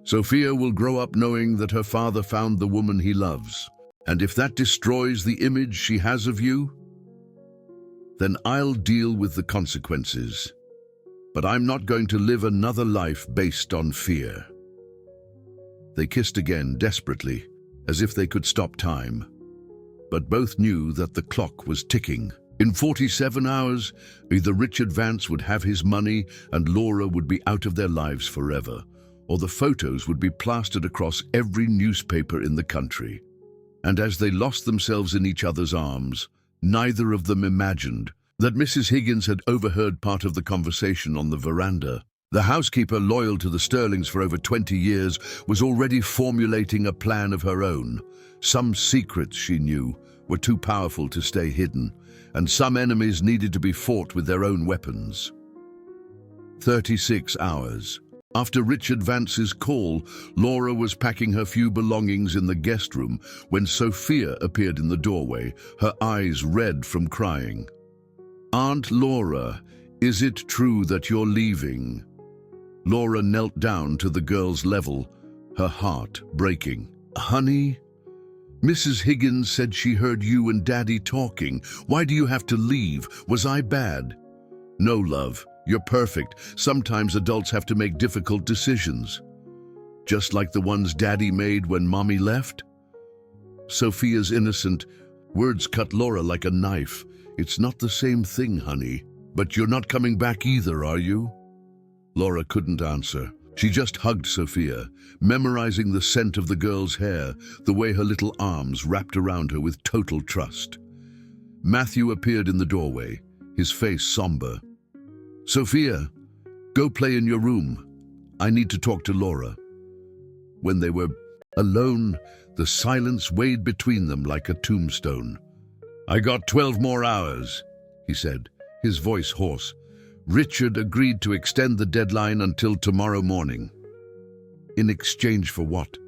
Sophia will grow up knowing that her father found the woman he loves. And if that destroys the image she has of you, then I'll deal with the consequences. But I'm not going to live another life based on fear." They kissed again desperately, as if they could stop time. But both knew that the clock was ticking. In 47 hours, either Richard Vance would have his money and Laura would be out of their lives forever, or the photos would be plastered across every newspaper in the country. And as they lost themselves in each other's arms, neither of them imagined that Mrs. Higgins had overheard part of the conversation on the veranda. The housekeeper, loyal to the Sterlings for over 20 years, was already formulating a plan of her own. Some secrets, she knew, were too powerful to stay hidden, and some enemies needed to be fought with their own weapons. 36 hours. After Richard Vance's call, Laura was packing her few belongings in the guest room when Sophia appeared in the doorway, her eyes red from crying. "Aunt Laura, is it true that you're leaving?" Laura knelt down to the girl's level, her heart breaking. "Honey? Mrs. Higgins said she heard you and Daddy talking. Why do you have to leave? Was I bad?" "No, love. You're perfect. Sometimes adults have to make difficult decisions. Just like the ones Daddy made when Mommy left?" Sophia's innocent words cut Laura like a knife. "It's not the same thing, honey. But you're not coming back either, are you?" Laura couldn't answer. She just hugged Sophia, memorizing the scent of the girl's hair, the way her little arms wrapped around her with total trust. Matthew appeared in the doorway, his face somber. "Sophia, go play in your room. I need to talk to Laura." When they were alone, the silence weighed between them like a tombstone. "I got 12 more hours, he said, his voice hoarse. Richard agreed to extend the deadline until tomorrow morning. In exchange for what?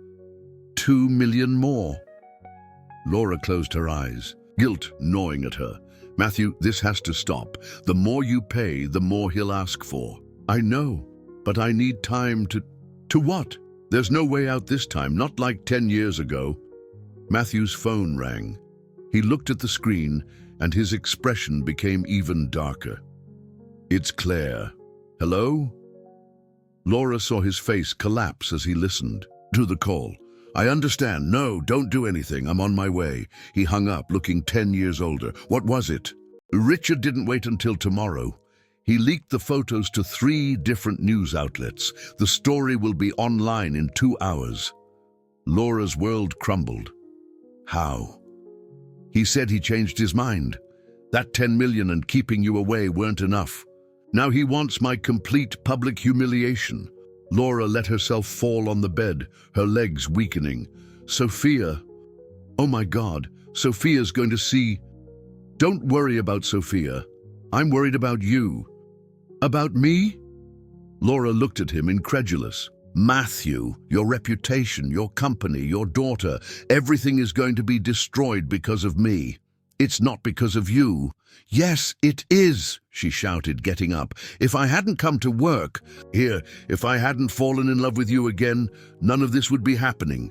2 million more. Laura closed her eyes, guilt gnawing at her. "Matthew, this has to stop. The more you pay, the more he'll ask for." "I know, but I need time to..." "To what? There's no way out this time, not like 10 years ago." Matthew's phone rang. He looked at the screen, and his expression became even darker. "It's Claire." "Hello?" Laura saw his face collapse as he listened to the call. "I understand. No, don't do anything. I'm on my way." He hung up, looking 10 years older. "What was it?" "Richard didn't wait until tomorrow. He leaked the photos to 3 different news outlets. The story will be online in 2 hours. Laura's world crumbled. "How?" "He said he changed his mind. That 10 million and keeping you away weren't enough. Now he wants my complete public humiliation." Laura let herself fall on the bed, her legs weakening. "Sophia. Oh my God, Sophia's going to see." "Don't worry about Sophia. I'm worried about you." "About me?" Laura looked at him, incredulous. "Matthew, your reputation, your company, your daughter, everything is going to be destroyed because of me. It's not because of you." "Yes, it is," she shouted, getting up. "If I hadn't come to work, if I hadn't fallen in love with you again, none of this would be happening."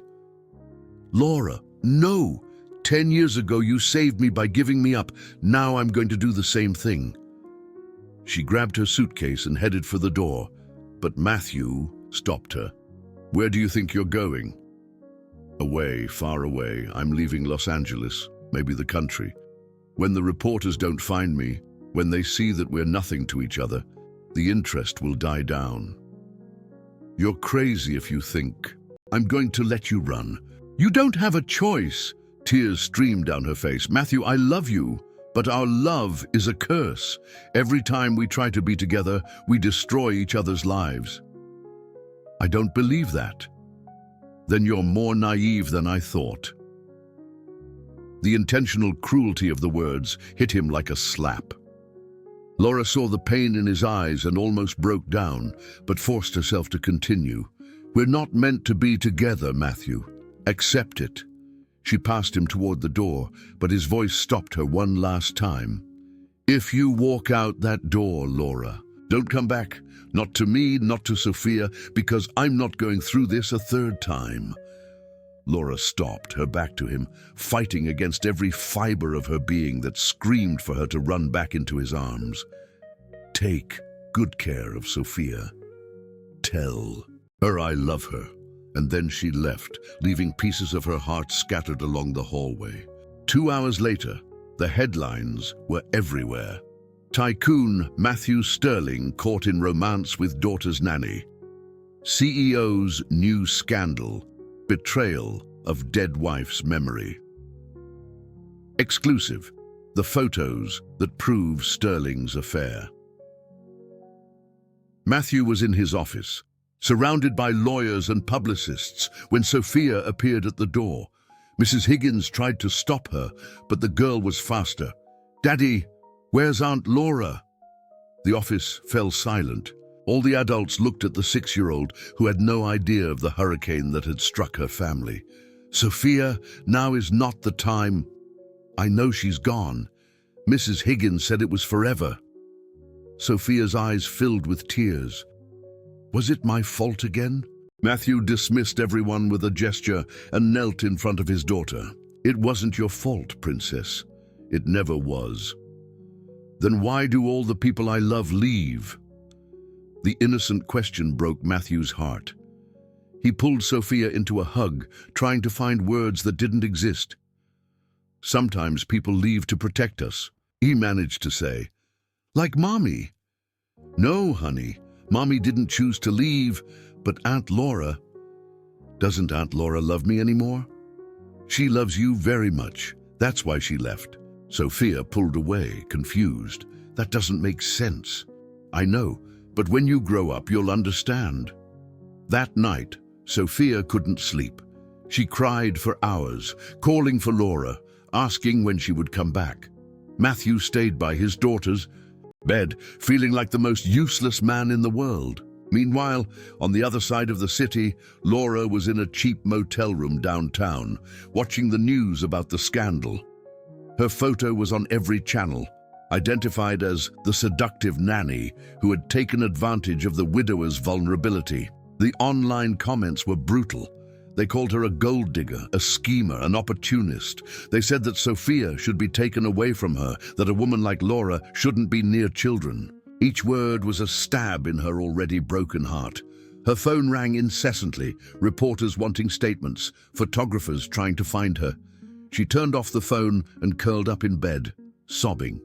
"Laura, no. 10 years ago you saved me by giving me up. Now I'm going to do the same thing." She grabbed her suitcase and headed for the door, but Matthew stopped her. "Where do you think you're going?" "Away, far away. I'm leaving Los Angeles, maybe the country. When the reporters don't find me, when they see that we're nothing to each other, the interest will die down." "You're crazy if you think I'm going to let you run. You don't have a choice." Tears streamed down her face. "Matthew, I love you, but our love is a curse. Every time we try to be together, we destroy each other's lives." "I don't believe that." "Then you're more naive than I thought." The intentional cruelty of the words hit him like a slap. Laura saw the pain in his eyes and almost broke down, but forced herself to continue. "We're not meant to be together, Matthew. Accept it." She passed him toward the door, but his voice stopped her one last time. "If you walk out that door, Laura, don't come back. Not to me, not to Sophia, because I'm not going through this a 3rd time." Laura stopped, her back to him, fighting against every fiber of her being that screamed for her to run back into his arms. "Take good care of Sophia. Tell her I love her." And then she left, leaving pieces of her heart scattered along the hallway. 2 hours later, the headlines were everywhere. Tycoon Matthew Sterling caught in romance with daughter's nanny. CEO's new scandal. Betrayal of dead wife's memory. Exclusive. The photos that prove Sterling's affair. Matthew was in his office, surrounded by lawyers and publicists, when Sophia appeared at the door. Mrs. Higgins tried to stop her, but the girl was faster. "Daddy, where's Aunt Laura?" The office fell silent. All the adults looked at the 6-year-old who had no idea of the hurricane that had struck her family. "Sophia, now is not the time. I know she's gone. Mrs. Higgins said it was forever." Sophia's eyes filled with tears. "Was it my fault again?" Matthew dismissed everyone with a gesture and knelt in front of his daughter. "It wasn't your fault, Princess. It never was." "Then why do all the people I love leave?" The innocent question broke Matthew's heart. He pulled Sophia into a hug, trying to find words that didn't exist. "Sometimes people leave to protect us," he managed to say. "Like Mommy." "No, honey, Mommy didn't choose to leave, but Aunt Laura..." "Doesn't Aunt Laura love me anymore?" "She loves you very much. That's why she left." Sophia pulled away, confused. "That doesn't make sense." "I know, but when you grow up, you'll understand." That night, Sophia couldn't sleep. She cried for hours, calling for Laura, asking when she would come back. Matthew stayed by his daughter's bed, feeling like the most useless man in the world. Meanwhile, on the other side of the city, Laura was in a cheap motel room downtown, watching the news about the scandal. Her photo was on every channel, identified as the seductive nanny who had taken advantage of the widower's vulnerability. The online comments were brutal. They called her a gold digger, a schemer, an opportunist. They said that Sophia should be taken away from her, that a woman like Laura shouldn't be near children. Each word was a stab in her already broken heart. Her phone rang incessantly, reporters wanting statements, photographers trying to find her. She turned off the phone and curled up in bed, sobbing.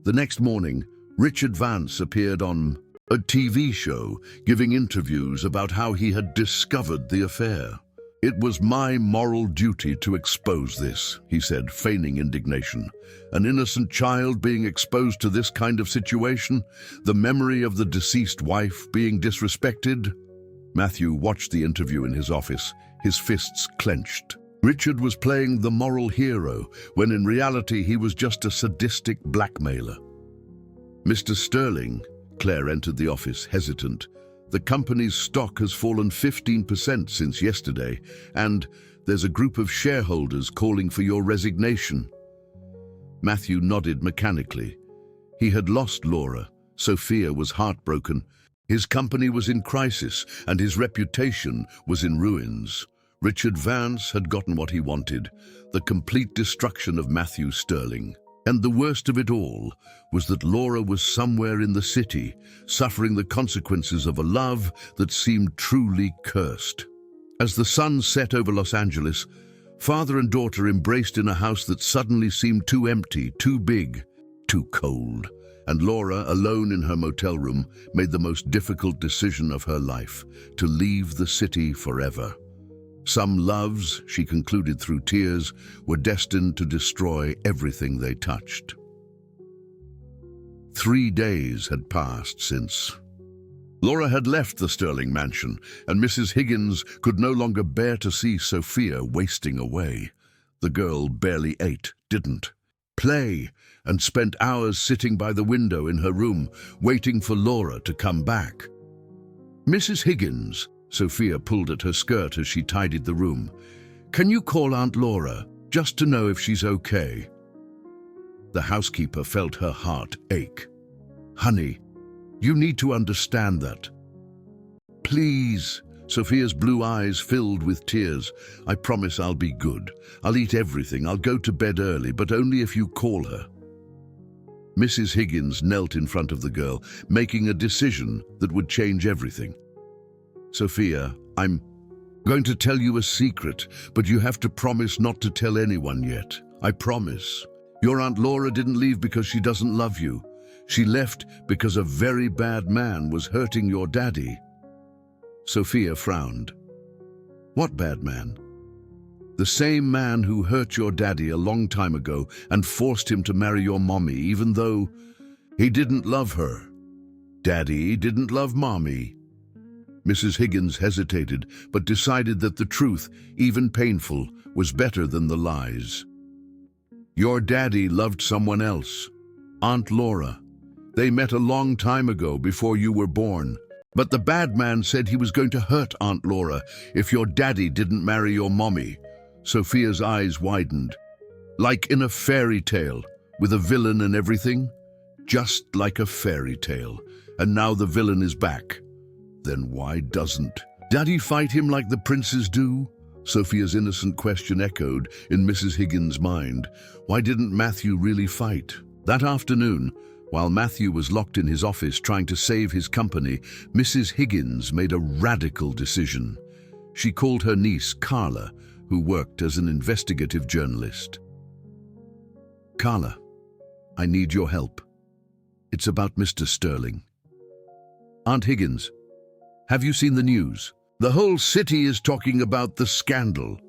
The next morning, Richard Vance appeared on a TV show, giving interviews about how he had discovered the affair. "It was my moral duty to expose this," he said, feigning indignation. "An innocent child being exposed to this kind of situation, the memory of the deceased wife being disrespected." Matthew watched the interview in his office, his fists clenched. Richard was playing the moral hero, when in reality he was just a sadistic blackmailer. "Mr. Sterling," Claire entered the office, hesitant. "The company's stock has fallen 15% since yesterday, and there's a group of shareholders calling for your resignation." Matthew nodded mechanically. He had lost Laura. Sophia was heartbroken. His company was in crisis, and his reputation was in ruins. Richard Vance had gotten what he wanted, the complete destruction of Matthew Sterling. And the worst of it all was that Laura was somewhere in the city, suffering the consequences of a love that seemed truly cursed. As the sun set over Los Angeles, father and daughter embraced in a house that suddenly seemed too empty, too big, too cold. And Laura, alone in her motel room, made the most difficult decision of her life, to leave the city forever. Some loves, she concluded through tears, were destined to destroy everything they touched. 3 days had passed since Laura had left the Sterling mansion, and Mrs. Higgins could no longer bear to see Sophia wasting away. The girl barely ate, didn't play, and spent hours sitting by the window in her room, waiting for Laura to come back. "Mrs. Higgins," Sophia pulled at her skirt as she tidied the room. "Can you call Aunt Laura, just to know if she's okay?" The housekeeper felt her heart ache. "Honey, you need to understand that." "Please." Sophia's blue eyes filled with tears. "I promise I'll be good. I'll eat everything. I'll go to bed early, but only if you call her." Mrs. Higgins knelt in front of the girl, making a decision that would change everything. "Sophia, I'm going to tell you a secret, but you have to promise not to tell anyone yet. I promise. Your Aunt Laura didn't leave because she doesn't love you. She left because a very bad man was hurting your daddy." Sophia frowned. "What bad man?" "The same man who hurt your daddy a long time ago and forced him to marry your mommy, even though he didn't love her. Daddy didn't love mommy." Mrs. Higgins hesitated, but decided that the truth, even painful, was better than the lies. "Your daddy loved someone else, Aunt Laura. They met a long time ago, before you were born. But the bad man said he was going to hurt Aunt Laura if your daddy didn't marry your mommy. Sophia's eyes widened. Like in a fairy tale, with a villain and everything? Just like a fairy tale. And now the villain is back. Then why doesn't Daddy fight him like the princes do? Sophia's innocent question echoed in Mrs. Higgins' mind. Why didn't Matthew really fight? That afternoon, while Matthew was locked in his office trying to save his company, Mrs. Higgins made a radical decision. She called her niece, Carla, who worked as an investigative journalist. Carla, I need your help. It's about Mr. Sterling. Aunt Higgins, have you seen the news? The whole city is talking about the scandal.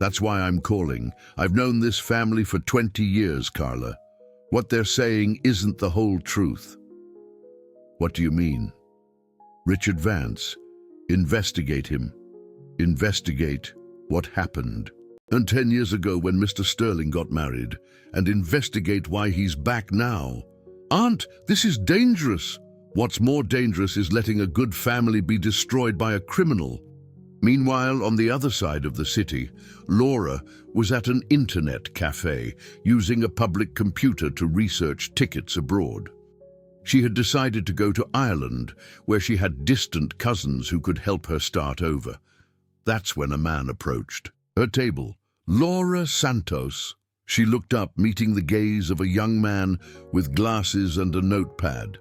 That's why I'm calling. I've known this family for 20 years, Carla. What they're saying isn't the whole truth. What do you mean? Richard Vance. Investigate him. Investigate what happened. And 10 years ago when Mr. Sterling got married. And investigate why he's back now. Aunt, this is dangerous. What's more dangerous is letting a good family be destroyed by a criminal. Meanwhile, on the other side of the city, Laura was at an internet cafe using a public computer to research tickets abroad. She had decided to go to Ireland, where she had distant cousins who could help her start over. That's when a man approached her table. Laura Santos. She looked up, meeting the gaze of a young man with glasses and a notepad.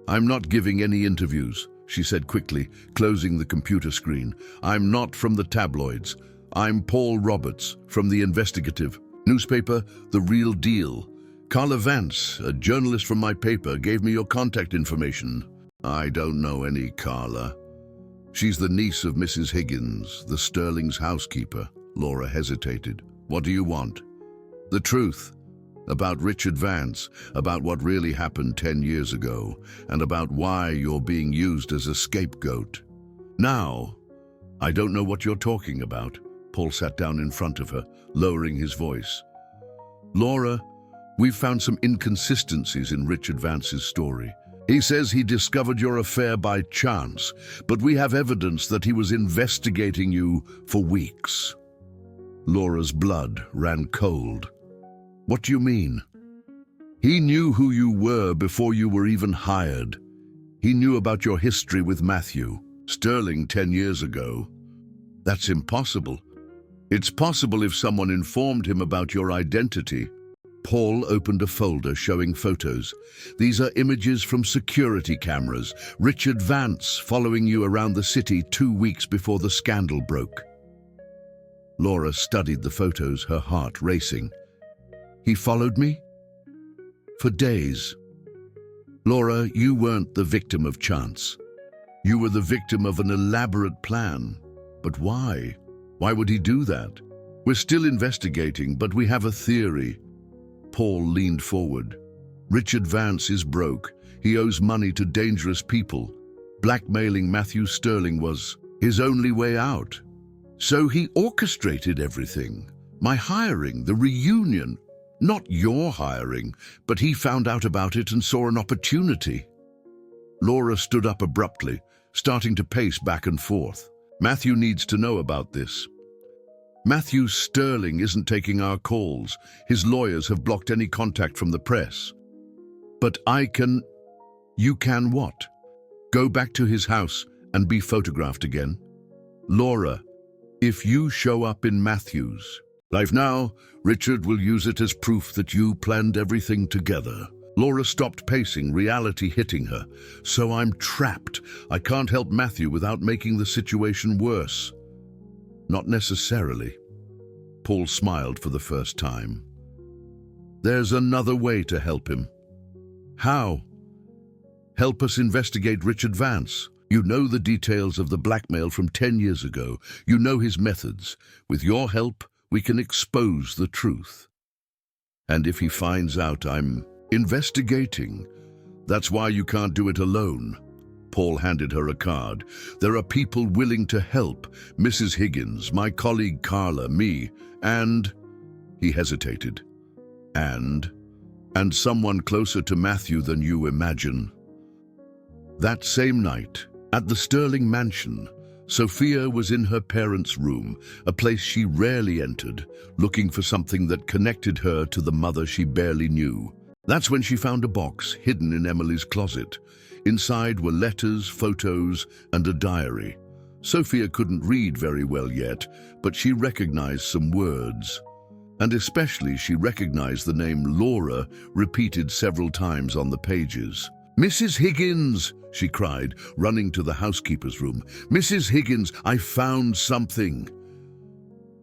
I'm not giving any interviews, she said quickly, closing the computer screen. I'm not from the tabloids. I'm Paul Roberts, from the investigative newspaper, The Real Deal. Carla Vance, a journalist from my paper, gave me your contact information. I don't know any Carla. She's the niece of Mrs. Higgins, the Sterling's housekeeper. Laura hesitated. What do you want? The truth. About Richard Vance, about what really happened 10 years ago, and about why you're being used as a scapegoat. Now, I don't know what you're talking about. Paul sat down in front of her, lowering his voice. Laura, we've found some inconsistencies in Richard Vance's story. He says he discovered your affair by chance, but we have evidence that he was investigating you for weeks. Laura's blood ran cold. What do you mean? He knew who you were before you were even hired. He knew about your history with Matthew Sterling 10 years ago. That's impossible. It's possible if someone informed him about your identity. Paul opened a folder showing photos. These are images from security cameras. Richard Vance following you around the city 2 weeks before the scandal broke. Laura studied the photos, her heart racing. He followed me? For days. Laura, you weren't the victim of chance. You were the victim of an elaborate plan. But why? Why would he do that? We're still investigating, but we have a theory. Paul leaned forward. Richard Vance is broke. He owes money to dangerous people. Blackmailing Matthew Sterling was his only way out. So he orchestrated everything. My hiring, the reunion. Not your hiring, but he found out about it and saw an opportunity. Laura stood up abruptly, starting to pace back and forth. Matthew needs to know about this. Matthew Sterling isn't taking our calls. His lawyers have blocked any contact from the press. But I can... You can what? Go back to his house and be photographed again? Laura, if you show up in Matthew's life now, Richard will use it as proof that you planned everything together. Laura stopped pacing, reality hitting her. So I'm trapped. I can't help Matthew without making the situation worse. Not necessarily. Paul smiled for the first time. There's another way to help him. How? Help us investigate Richard Vance. You know the details of the blackmail from 10 years ago. You know his methods. With your help, we can expose the truth. And if he finds out I'm investigating, that's why you can't do it alone. Paul handed her a card. There are people willing to help. Mrs. Higgins, my colleague Carla, me, and... He hesitated. And someone closer to Matthew than you imagine. That same night, At the Sterling mansion, Sophia was in her parents' room, a place she rarely entered, looking for something that connected her to the mother she barely knew. That's when she found a box hidden in Emily's closet. Inside were letters, photos, and a diary. Sophia couldn't read very well yet, but she recognized some words. And especially she recognized the name Laura repeated several times on the pages. "Mrs. Higgins!" she cried, running to the housekeeper's room. "Mrs. Higgins, I found something!"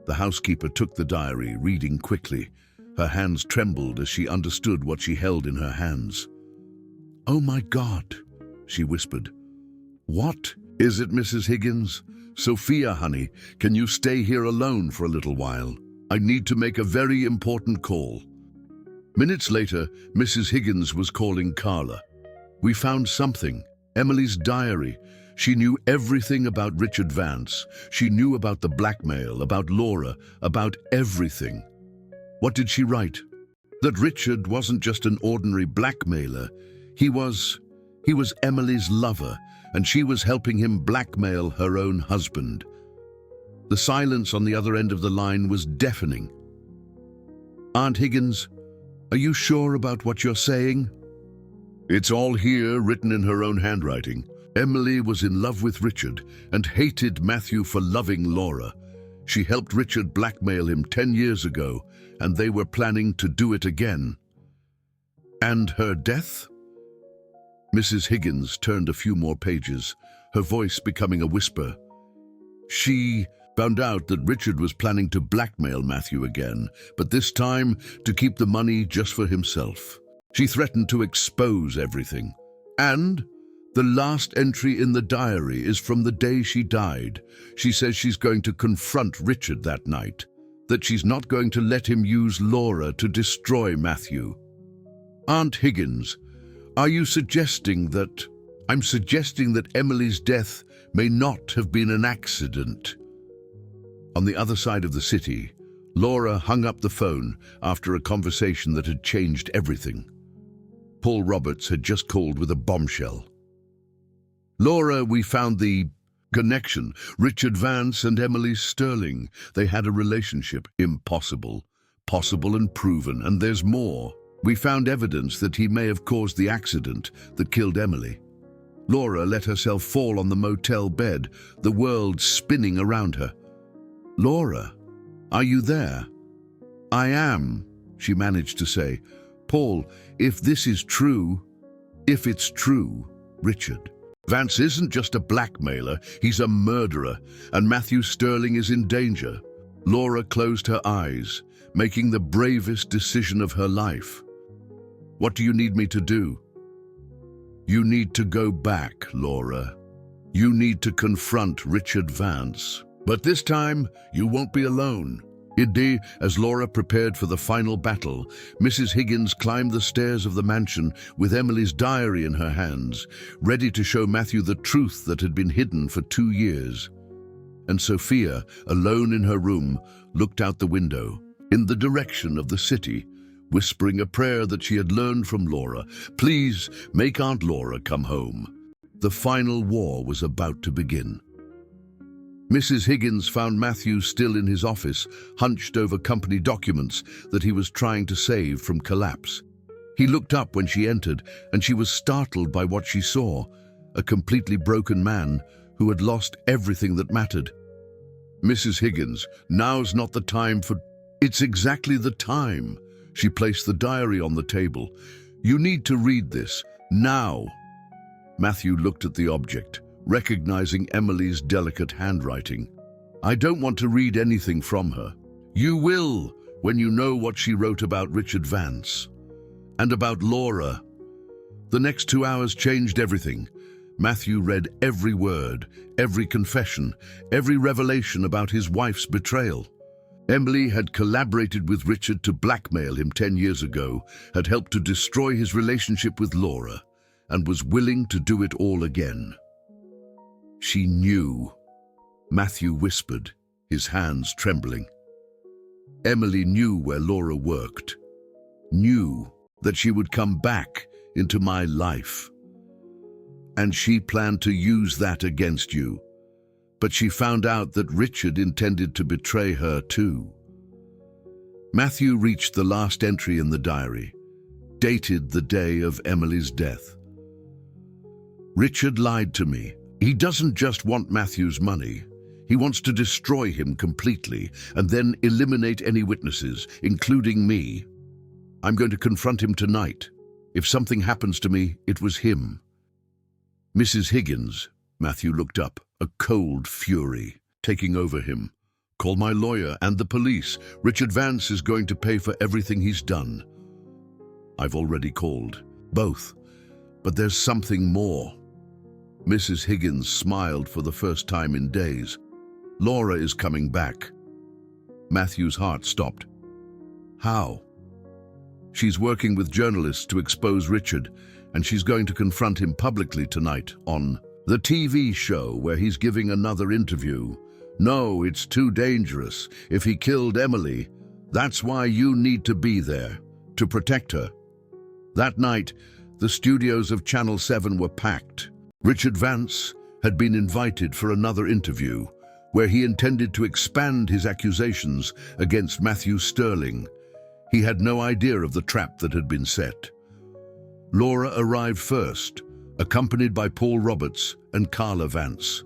The housekeeper took the diary, reading quickly. Her hands trembled as she understood what she held in her hands. "Oh my God," she whispered. "What is it, Mrs. Higgins?" "Sophia, honey, can you stay here alone for a little while? I need to make a very important call." Minutes later, Mrs. Higgins was calling Carla. "We found something. Emily's diary. She knew everything about Richard Vance. She knew about the blackmail, about Laura, about everything." What did she write? That Richard wasn't just an ordinary blackmailer. He was Emily's lover, and she was helping him blackmail her own husband. The silence on the other end of the line was deafening. "Aunt Higgins, are you sure about what you're saying?" "It's all here, written in her own handwriting. Emily was in love with Richard and hated Matthew for loving Laura. She helped Richard blackmail him 10 years ago, and they were planning to do it again." "And her death?" Mrs. Higgins turned a few more pages, her voice becoming a whisper. "She found out that Richard was planning to blackmail Matthew again, but this time to keep the money just for himself. She threatened to expose everything. And the last entry in the diary is from the day she died. She says she's going to confront Richard that night, that she's not going to let him use Laura to destroy Matthew." "Aunt Higgins, are you suggesting that—" "I'm suggesting that Emily's death may not have been an accident." On the other side of the city, Laura hung up the phone after a conversation that had changed everything. Paul Roberts had just called with a bombshell. "Laura, we found the connection. Richard Vance and Emily Sterling. They had a relationship. Impossible. Possible and proven. And there's more. We found evidence that he may have caused the accident that killed Emily. Laura let herself fall on the motel bed, the world spinning around her. Laura, are you there?" "I am," she managed to say. "Paul, if this is true, if it's true, Richard Vance isn't just a blackmailer, he's a murderer, and Matthew Sterling is in danger." Laura closed her eyes, making the bravest decision of her life. "What do you need me to do?" "You need to go back, Laura. You need to confront Richard Vance. But this time, you won't be alone." Indeed, as Laura prepared for the final battle, Mrs. Higgins climbed the stairs of the mansion with Emily's diary in her hands, ready to show Matthew the truth that had been hidden for 2 years. And Sophia, alone in her room, looked out the window, in the direction of the city, whispering a prayer that she had learned from Laura. Please, make Aunt Laura come home. The final war was about to begin. Mrs. Higgins found Matthew still in his office, hunched over company documents that he was trying to save from collapse. He looked up when she entered, and she was startled by what she saw, a completely broken man who had lost everything that mattered. "Mrs. Higgins, now's not the time for—" "It's exactly the time." She placed the diary on the table. "You need to read this, now." Matthew looked at the object, recognizing Emily's delicate handwriting. "I don't want to read anything from her." "You will, when you know what she wrote about Richard Vance. And about Laura." The next 2 hours changed everything. Matthew read every word, every confession, every revelation about his wife's betrayal. Emily had collaborated with Richard to blackmail him 10 years ago, had helped to destroy his relationship with Laura, and was willing to do it all again. "She knew," Matthew whispered, his hands trembling. "Emily knew where Laura worked, knew that she would come back into my life." and she planned to use that against you. But she found out that Richard intended to betray her too. Matthew reached the last entry in the diary, dated the day of Emily's death. Richard lied to me. He doesn't just want Matthew's money. He wants to destroy him completely and then eliminate any witnesses, including me. I'm going to confront him tonight. If something happens to me, it was him. Mrs. Higgins, Matthew looked up, a cold fury taking over him. Call my lawyer and the police. Richard Vance is going to pay for everything he's done. I've already called. Both. But there's something more. Mrs. Higgins smiled for the first time in days. Laura is coming back. Matthew's heart stopped. How? She's working with journalists to expose Richard, and she's going to confront him publicly tonight on the TV show where he's giving another interview. No, it's too dangerous. If he killed Emily, that's why you need to be there, to protect her. That night, the studios of Channel 7 were packed. Richard Vance had been invited for another interview, where he intended to expand his accusations against Matthew Sterling. He had no idea of the trap that had been set. Laura arrived first, accompanied by Paul Roberts and Carla Vance.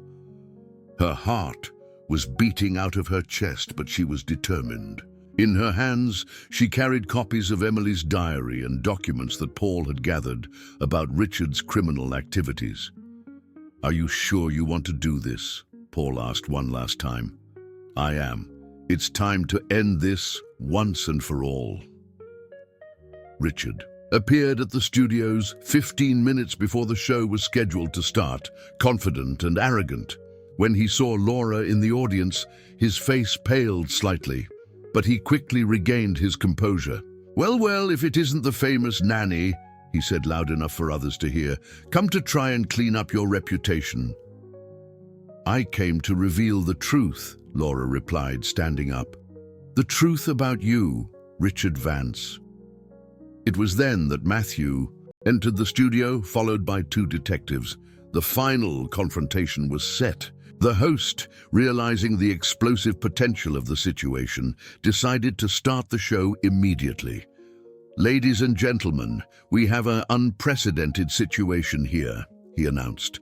Her heart was beating out of her chest, but she was determined. In her hands, she carried copies of Emily's diary and documents that Paul had gathered about Richard's criminal activities. Are you sure you want to do this? Paul asked one last time. I am. It's time to end this once and for all. Richard appeared at the studios 15 minutes before the show was scheduled to start, confident and arrogant. When he saw Laura in the audience, his face paled slightly, but he quickly regained his composure. Well, if it isn't the famous nanny, he said loud enough for others to hear, come to try and clean up your reputation. I came to reveal the truth, Laura replied, standing up. The truth about you, Richard Vance. It was then that Matthew entered the studio, followed by two detectives. The final confrontation was set. The host, realizing the explosive potential of the situation, decided to start the show immediately. Ladies and gentlemen, we have an unprecedented situation here, he announced.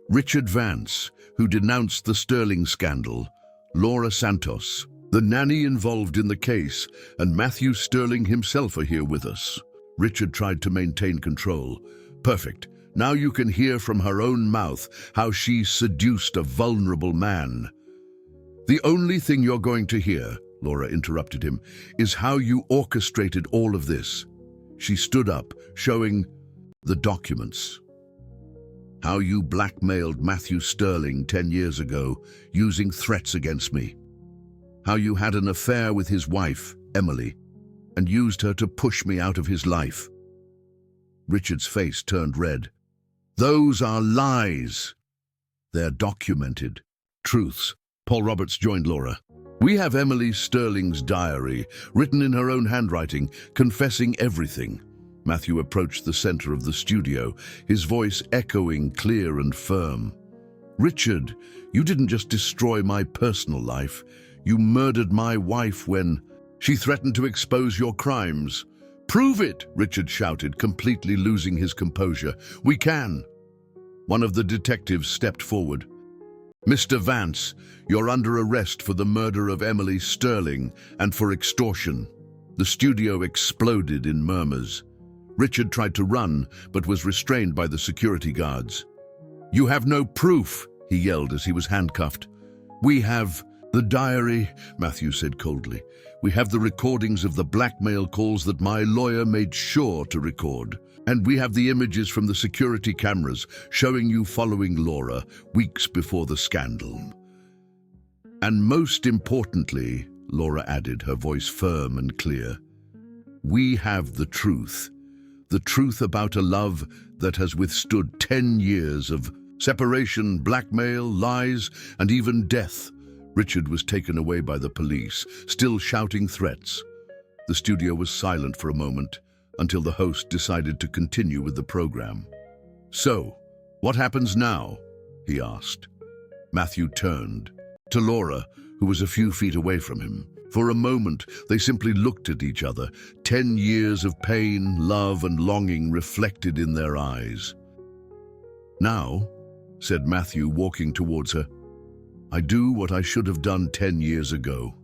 Richard Vance, who denounced the Sterling scandal, Laura Santos, the nanny involved in the case, and Matthew Sterling himself are here with us. Richard tried to maintain control. Perfect. Now you can hear from her own mouth how she seduced a vulnerable man. The only thing you're going to hear, Laura interrupted him, is how you orchestrated all of this. She stood up, showing the documents. How you blackmailed Matthew Sterling 10 years ago, using threats against me. How you had an affair with his wife, Emily, and used her to push me out of his life. Richard's face turned red. Those are lies. They're documented truths. Paul Roberts joined Laura. We have Emily Sterling's diary, written in her own handwriting, confessing everything. Matthew approached the center of the studio, his voice echoing clear and firm. Richard, you didn't just destroy my personal life. You murdered my wife when she threatened to expose your crimes. Prove it, Richard shouted, completely losing his composure. We can. One of the detectives stepped forward. Mr. Vance, you're under arrest for the murder of Emily Sterling and for extortion. The studio exploded in murmurs. Richard tried to run, but was restrained by the security guards. You have no proof, he yelled as he was handcuffed. We have the diary, Matthew said coldly. We have the recordings of the blackmail calls that my lawyer made sure to record. And we have the images from the security cameras showing you following Laura weeks before the scandal. And most importantly, Laura added, her voice firm and clear, we have the truth about a love that has withstood 10 years of separation, blackmail, lies, and even death. Richard was taken away by the police, still shouting threats. The studio was silent for a moment, until the host decided to continue with the program. So, "What happens now?" he asked. Matthew turned to Laura, who was a few feet away from him. For a moment, they simply looked at each other, 10 years of pain, love, and longing reflected in their eyes. "Now," said Matthew, walking towards her, "I do what I should have done 10 years ago."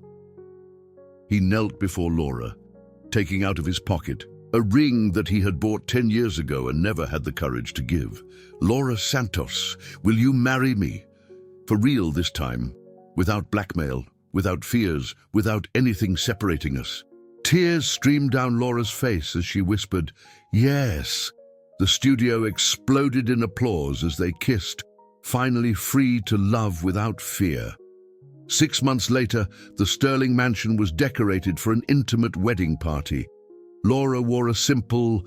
He knelt before Laura, taking out of his pocket a ring that he had bought 10 years ago and never had the courage to give. "Laura Santos, will you marry me? For real this time, without blackmail, without fears, without anything separating us." Tears streamed down Laura's face as she whispered, "Yes." The studio exploded in applause as they kissed, finally free to love without fear. 6 months later, the Sterling mansion was decorated for an intimate wedding party. Laura wore a simple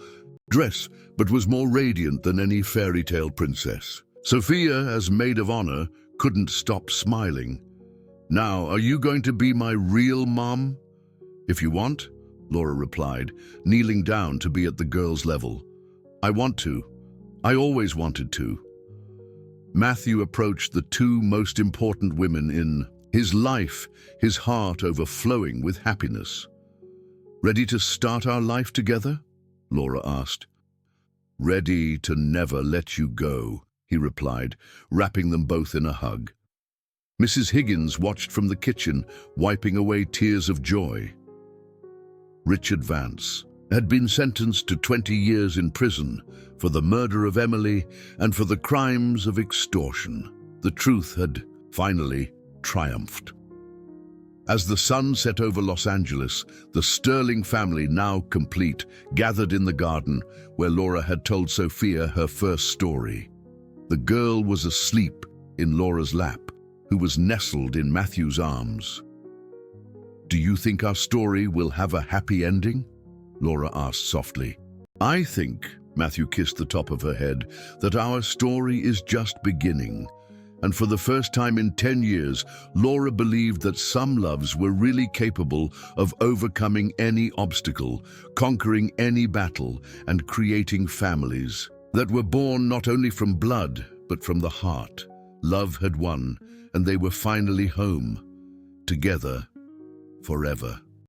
dress, but was more radiant than any fairy tale princess. Sophia, as maid of honor, couldn't stop smiling. "Now, are you going to be my real mom?" "If you want," Laura replied, kneeling down to be at the girl's level. "I want to. I always wanted to." Matthew approached the two most important women in his life, his heart overflowing with happiness. "Ready to start our life together?" Laura asked. "Ready to never let you go," he replied, wrapping them both in a hug. Mrs. Higgins watched from the kitchen, wiping away tears of joy. Richard Vance had been sentenced to 20 years in prison for the murder of Emily and for the crimes of extortion. The truth had finally triumphed. As the sun set over Los Angeles, the Sterling family, now complete, gathered in the garden where Laura had told Sophia her first story. The girl was asleep in Laura's lap, who was nestled in Matthew's arms. "Do you think our story will have a happy ending?" Laura asked softly. "I think," Matthew kissed the top of her head, "that our story is just beginning." And for the first time in 10 years, Laura believed that some loves were really capable of overcoming any obstacle, conquering any battle, and creating families that were born not only from blood, but from the heart. Love had won, and they were finally home, together, forever.